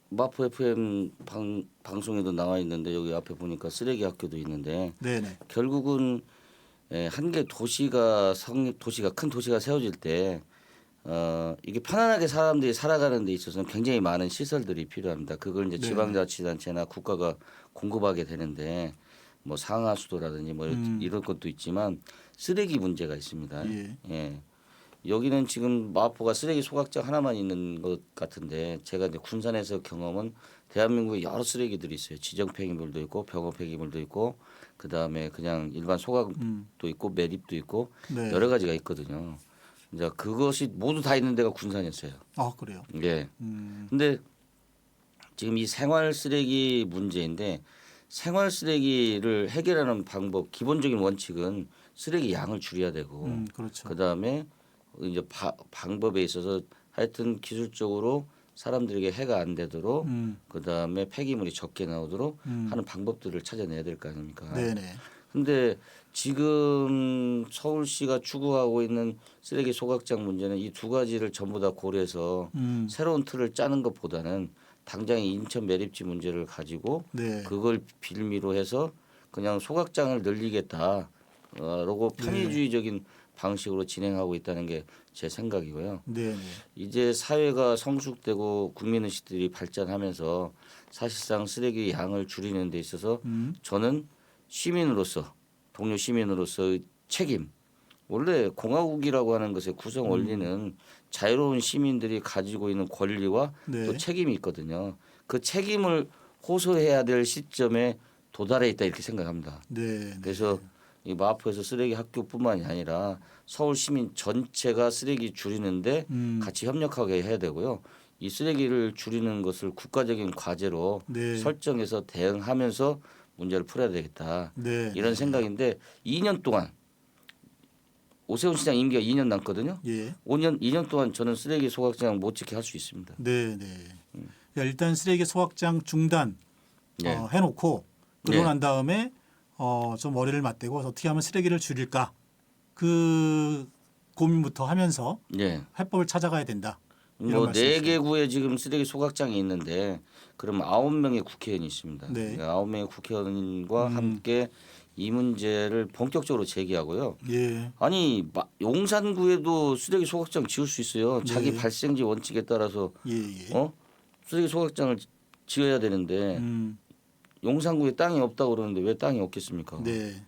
마포 FM 방송에도 나와 있는데 여기 앞에 보니까 쓰레기 학교도 있는데 네네. 결국은 한 개 도시가 큰 도시가 세워질 때 이게 편안하게 사람들이 살아가는 데 있어서는 굉장히 많은 시설들이 필요합니다. 그걸 이제 네. 지방자치단체나 국가가 공급하게 되는데 뭐 상하수도라든지 뭐 이런 것도 있지만 쓰레기 문제가 있습니다. 예. 예. 여기는 지금 마포가 쓰레기 소각장 하나만 있는 것 같은데 제가 이제 군산에서 경험은 대한민국에 여러 쓰레기들이 있어요. 지정 폐기물도 있고 병원 폐기물도 있고 그 다음에 그냥 일반 소각도 있고 매립도 있고 네. 여러 가지가 있거든요. 이제 그것이 모두 다 있는 데가 군산이었어요. 아 그래요. 예. 근데 지금 이 생활 쓰레기 문제인데 생활 쓰레기를 해결하는 방법 기본적인 원칙은 쓰레기 양을 줄여야 되고 그렇죠. 그다음에 이제 방법에 있어서 하여튼 기술적으로 사람들에게 해가 안 되도록 그다음에 폐기물이 적게 나오도록 하는 방법들을 찾아내야 될 거 아닙니까? 네네. 근데 지금 서울시가 추구하고 있는 쓰레기 소각장 문제는 이 두 가지를 전부 다 고려해서 새로운 틀을 짜는 것보다는 당장 인천 매립지 문제를 가지고 네. 그걸 빌미로 해서 그냥 소각장을 늘리겠다라고 편의주의적인 방식으로 진행하고 있다는 게 제 생각이고요. 네네. 이제 사회가 성숙되고 국민의식들이 발전하면서 사실상 쓰레기 양을 줄이는 데 있어서 저는 시민으로서 동료 시민으로서의 책임 원래 공화국이라고 하는 것의 구성 원리는 자유로운 시민들이 가지고 있는 권리와 네. 또 책임이 있거든요. 그 책임을 호소해야 될 시점에 도달해 있다 이렇게 생각합니다. 네. 그래서 이 마포에서 쓰레기 학교뿐만이 아니라 서울 시민 전체가 쓰레기 줄이는데 같이 협력하게 해야 되고요. 이 쓰레기를 줄이는 것을 국가적인 과제로 네. 설정해서 대응하면서 문제를 풀어야 되겠다. 네. 이런 생각인데 2년 동안 오세훈 시장 임기가 2년 남거든요. 예. 2년 동안 저는 쓰레기 소각장 못 짓게 할 수 있습니다. 네네. 그러니까 일단 쓰레기 소각장 중단 네. 해놓고 그러고 네. 난 다음에 좀 머리를 맞대고 어떻게 하면 쓰레기를 줄일까 그 고민부터 하면서 네. 해법을 찾아가야 된다. 이런 뭐 말씀이시죠? 4개 구에 지금 쓰레기 소각장이 있는데 그럼 9명의 국회의원이 있습니다. 네. 9명의 국회의원과 함께 이 문제를 본격적으로 제기하고요. 예. 아니 용산구에도 쓰레기 소각장 지을 수 있어요. 자기 네. 발생지 원칙에 따라서 예. 쓰레기 소각장을 지어야 되는데 용산구에 땅이 없다고 그러는데 왜 땅이 없겠습니까? 네.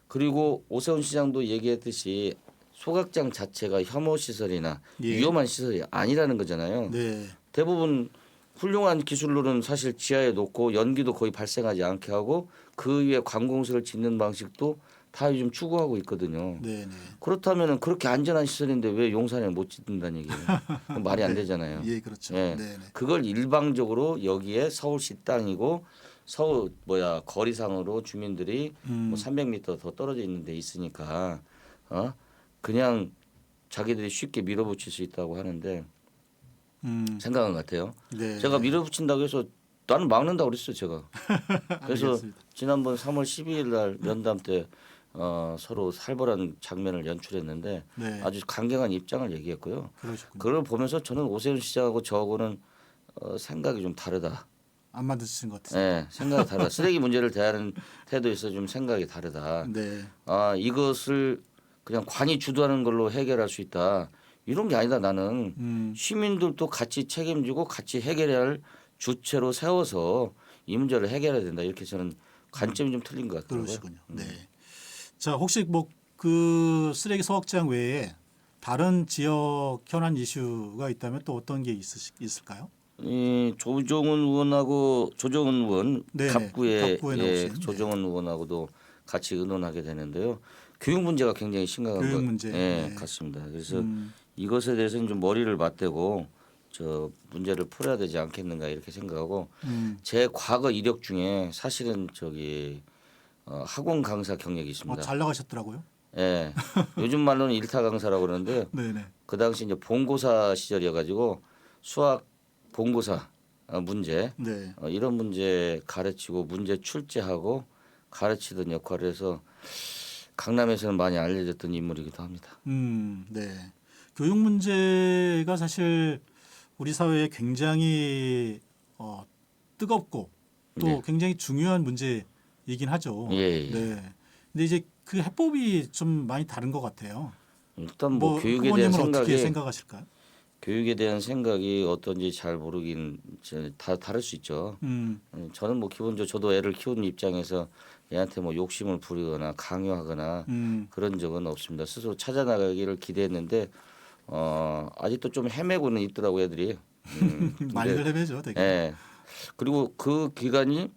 그리고 오세훈 시장도 얘기했듯이 소각장 자체가 혐오 시설이나 예. 위험한 시설이 아니라는 거잖아요. 네. 대부분 훌륭한 기술로는 사실 지하에 놓고 연기도 거의 발생하지 않게 하고 그 위에 관공서를 짓는 방식도 다 요즘 추구하고 있거든요. 네. 그렇다면 그렇게 안전한 시설인데 왜 용산에 못 짓는다는 얘기예요. 그건 말이 안 되잖아요. 예, 그렇죠. 예. 네. 그걸 일방적으로 여기에 서울시 땅이고 서울 거리상으로 주민들이 뭐 300m 더 떨어져 있는 데 있으니까 그냥 자기들이 쉽게 밀어붙일 수 있다고 하는데 생각은 같아요. 네. 제가 밀어붙인다고 해서 나는 막는다고 그랬어요, 제가. 그래서 알겠습니다. 지난번 3월 12일 날 면담 때 서로 살벌한 장면을 연출했는데 네. 아주 강경한 입장을 얘기했고요. 그러셨군요. 그걸 보면서 저는 오세훈 시장하고 저하고는 생각이 좀 다르다. 안 만드신 것 같아요. 네, 생각이 다르다. 쓰레기 문제를 대하는 태도에서 좀 생각이 다르다. 네. 이것을 그냥 관이 주도하는 걸로 해결할 수 있다. 이런 게 아니다. 나는 시민들도 같이 책임지고 같이 해결해야 할 주체로 세워서 이 문제를 해결해야 된다. 이렇게 저는 관점이 좀 틀린 것 같더라고요. 그러시군요. 네. 자, 혹시 뭐 그 쓰레기 소각장 외에 다른 지역 현안 이슈가 있다면 또 어떤 게 있을까요? 이 조정은 의원 네네. 갑구에 갑구에 나오신, 조정은 의원하고도 같이 의논하게 되는데요. 교육 문제가 굉장히 심각한 교육 것 문제. 예, 네. 같습니다. 그래서 이것에 대해서는 좀 머리를 맞대고 저 문제를 풀어야 되지 않겠는가 이렇게 생각하고 제 과거 이력 중에 사실은 저기 학원 강사 경력이 있습니다. 잘 나가셨더라고요. 예, 요즘 말로는 일타 강사라고 그러는데요. 네네. 그 당시 이제 본고사 시절이어가지고 수학 본고사 문제 네. 이런 문제 가르치고 문제 출제하고 가르치던 역할을 해서 강남에서는 많이 알려졌던 인물이기도 합니다. 네. 교육 문제가 사실 우리 사회에 굉장히 뜨겁고 또 네. 굉장히 중요한 문제이긴 하죠. 예, 예. 네. 근데 이제 그 해법이 좀 많이 다른 것 같아요. 일단 뭐 교육에 후보님은 대한 어떻게 생각이 생각하실까요? 교육에 대한 생각이 어떤지 잘 모르긴 다 다를 수 있죠. 저는 뭐 기본적으로 저도 애를 키우는 입장에서 애한테 뭐 욕심을 부리거나 강요하거나 그런 적은 없습니다. 스스로 찾아나가기를 기대했는데 아직도 좀 헤매고는 있더라고 애들이. 많이들 헤매죠, 되게. 예. 그리고 그 기간이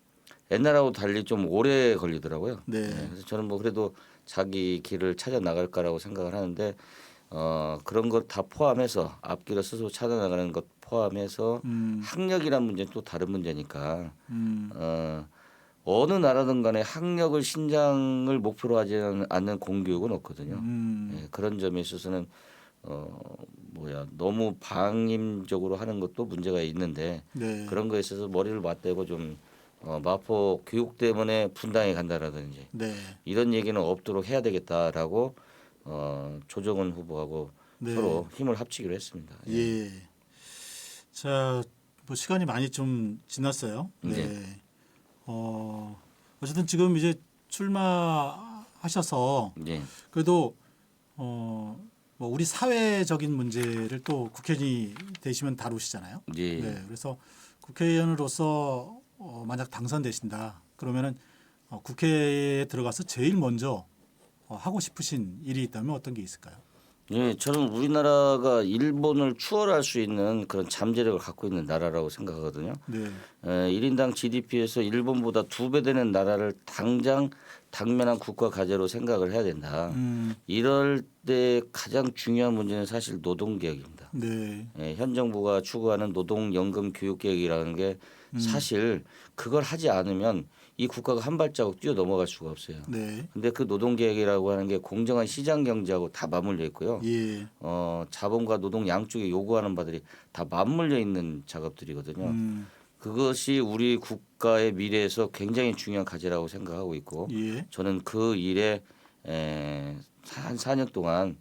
옛날하고 달리 좀 오래 걸리더라고요. 네. 그래서 저는 뭐 그래도 자기 길을 찾아 나갈 거라고 생각을 하는데 그런 것 다 포함해서 앞길을 스스로 찾아 나가는 것 포함해서 학력이란 문제는 또 다른 문제니까 어느 나라든 간에 학력을 신장을 목표로 하지 않는 공교육은 없거든요. 예, 그런 점에 있어서는 너무 방임적으로 하는 것도 문제가 있는데 네. 그런 거에 있어서 머리를 맞대고 좀 마포 교육 때문에 분당에 간다라든지 네. 이런 얘기는 없도록 해야 되겠다라고 조정은 후보하고 네. 서로 힘을 합치기로 했습니다. 예. 자, 뭐 시간이 많이 좀 지났어요. 네. 네. 어쨌든 지금 이제 출마하셔서 예. 그래도 뭐 우리 사회적인 문제를 또 국회의원이 되시면 다루시잖아요. 예. 네. 그래서 국회의원으로서 만약 당선되신다 그러면은 국회에 들어가서 제일 먼저 하고 싶으신 일이 있다면 어떤 게 있을까요? 예, 저는 우리나라가 일본을 추월할 수 있는 그런 잠재력을 갖고 있는 나라라고 생각하거든요. 네. 1인당 GDP에서 일본보다 2배 되는 나라를 당장 당면한 국가 과제로 생각을 해야 된다. 이럴 때 가장 중요한 문제는 사실 노동개혁입니다. 네. 현 정부가 추구하는 노동연금 교육개혁이라는 게 사실 그걸 하지 않으면 이 국가가 한 발자국 뛰어 넘어갈 수가 없어요. 네. 근데 그 노동개혁이라고 하는 게 공정한 시장 경제하고 다 맞물려 있고요. 예. 자본과 노동 양쪽에 요구하는 바들이 다 맞물려 있는 작업들이거든요. 그것이 우리 국가의 미래에서 굉장히 중요한 과제라고 생각하고 있고 예. 저는 그 일에 한 4년 동안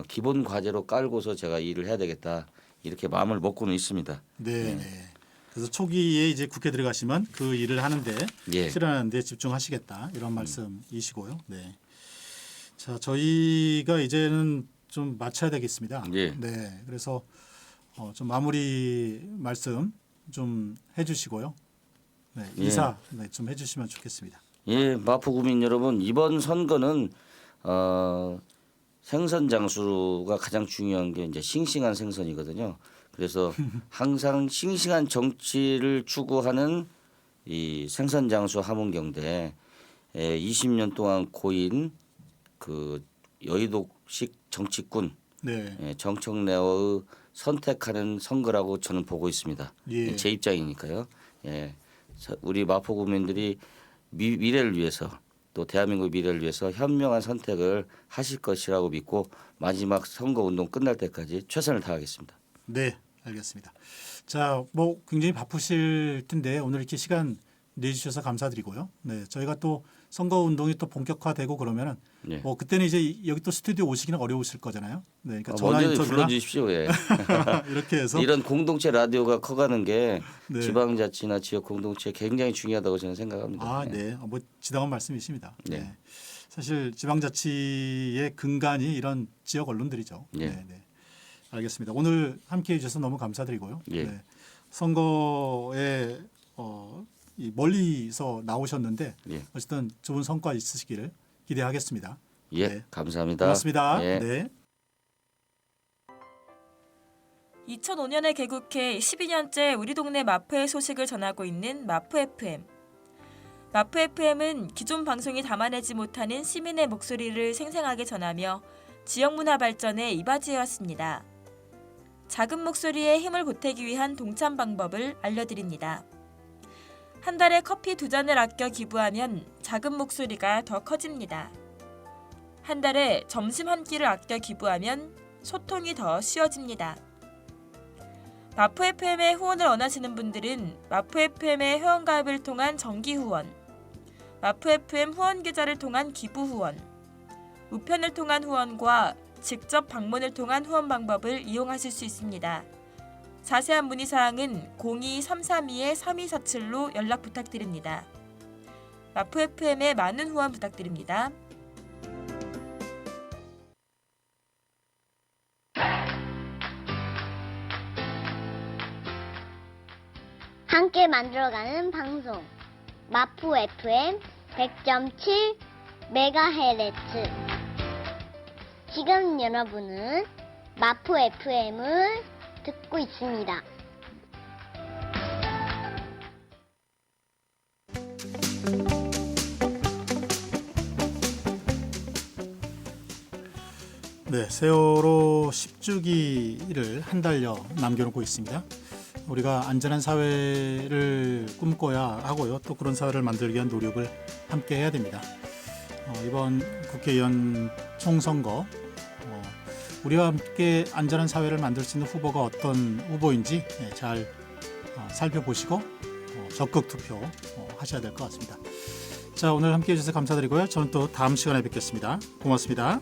기본 과제로 깔고서 제가 일을 해야 되겠다 이렇게 마음을 먹고는 있습니다. 네. 네. 그래서 초기에 이제 국회 들어가시면 그 일을 하는데 예. 실현하는 데 집중하시겠다 이런 말씀이시고요. 네. 자, 저희가 이제는 좀 마쳐야 되겠습니다. 예. 네. 그래서 좀 마무리 말씀 좀 해주시고요. 네. 인사 네, 좀 해주시면 좋겠습니다. 예, 마포구민 여러분 이번 선거는 생선 장수가 가장 중요한 게 이제 싱싱한 생선이거든요. 그래서 항상 싱싱한 정치를 추구하는 이 생선 장수 함은경대 20년 동안 고인 그 여의도식 정치꾼 네. 정청래의 선택하는 선거라고 저는 보고 있습니다. 예. 제 입장이니까요. 예, 우리 마포구민들이 미래를 위해서 또 대한민국 미래를 위해서 현명한 선택을 하실 것이라고 믿고 마지막 선거운동 끝날 때까지 최선을 다하겠습니다. 네, 알겠습니다. 자, 뭐 굉장히 바쁘실 텐데 오늘 이렇게 시간 내주셔서 감사드리고요. 네, 저희가 또 선거 운동이 또 본격화되고 그러면은 네. 뭐 그때는 이제 여기 또 스튜디오 오시기는 어려우실 거잖아요. 네, 그러니까 전화 먼저 인터뷰나 불러주십시오. 예. 이렇게 해서 이런 공동체 라디오가 커가는 게 네. 지방자치나 지역 공동체에 굉장히 중요하다고 저는 생각합니다. 아, 예. 네, 뭐 지당한 말씀이십니다. 네. 네. 사실 지방자치의 근간이 이런 지역 언론들이죠. 예. 네, 네. 알겠습니다. 오늘 함께해 주셔서 너무 감사드리고요. 예. 네. 선거에 이 멀리서 나오셨는데 예. 어쨌든 좋은 성과 있으시기를 기대하겠습니다. 예, 네. 감사합니다. 고맙습니다. 예. 네. 2005년에 개국해 12년째 우리 동네 마포의 소식을 전하고 있는 마포 FM. 마포 FM은 기존 방송이 담아내지 못하는 시민의 목소리를 생생하게 전하며 지역 문화 발전에 이바지해왔습니다. 작은 목소리에 힘을 보태기 위한 동참 방법을 알려드립니다. 한 달에 커피 2잔을 아껴 기부하면 작은 목소리가 더 커집니다. 한 달에 점심 한 끼를 아껴 기부하면 소통이 더 쉬워집니다. 마포 FM에 후원을 원하시는 분들은 마포 FM의 회원가입을 통한 정기 후원, 마포 FM 후원 계좌를 통한 기부 후원, 우편을 통한 후원과 직접 방문을 통한 후원 방법을 이용하실 수 있습니다. 자세한 문의사항은 02-332-3247로 연락 부탁드립니다. 마포 FM에 많은 후원 부탁드립니다. 함께 만들어가는 방송 마포 FM 100.7 MHz. 지금 여러분은 마포 FM을 듣고 있습니다. 네, 세월호 10주기를 한 달여 남겨놓고 있습니다. 우리가 안전한 사회를 꿈꿔야 하고요. 또 그런 사회를 만들기 위한 노력을 함께 해야 됩니다. 이번 국회의원 총선거 우리와 함께 안전한 사회를 만들 수 있는 후보가 어떤 후보인지 잘 살펴보시고 적극 투표 하셔야 될 것 같습니다. 자, 오늘 함께해 주셔서 감사드리고요. 저는 또 다음 시간에 뵙겠습니다. 고맙습니다.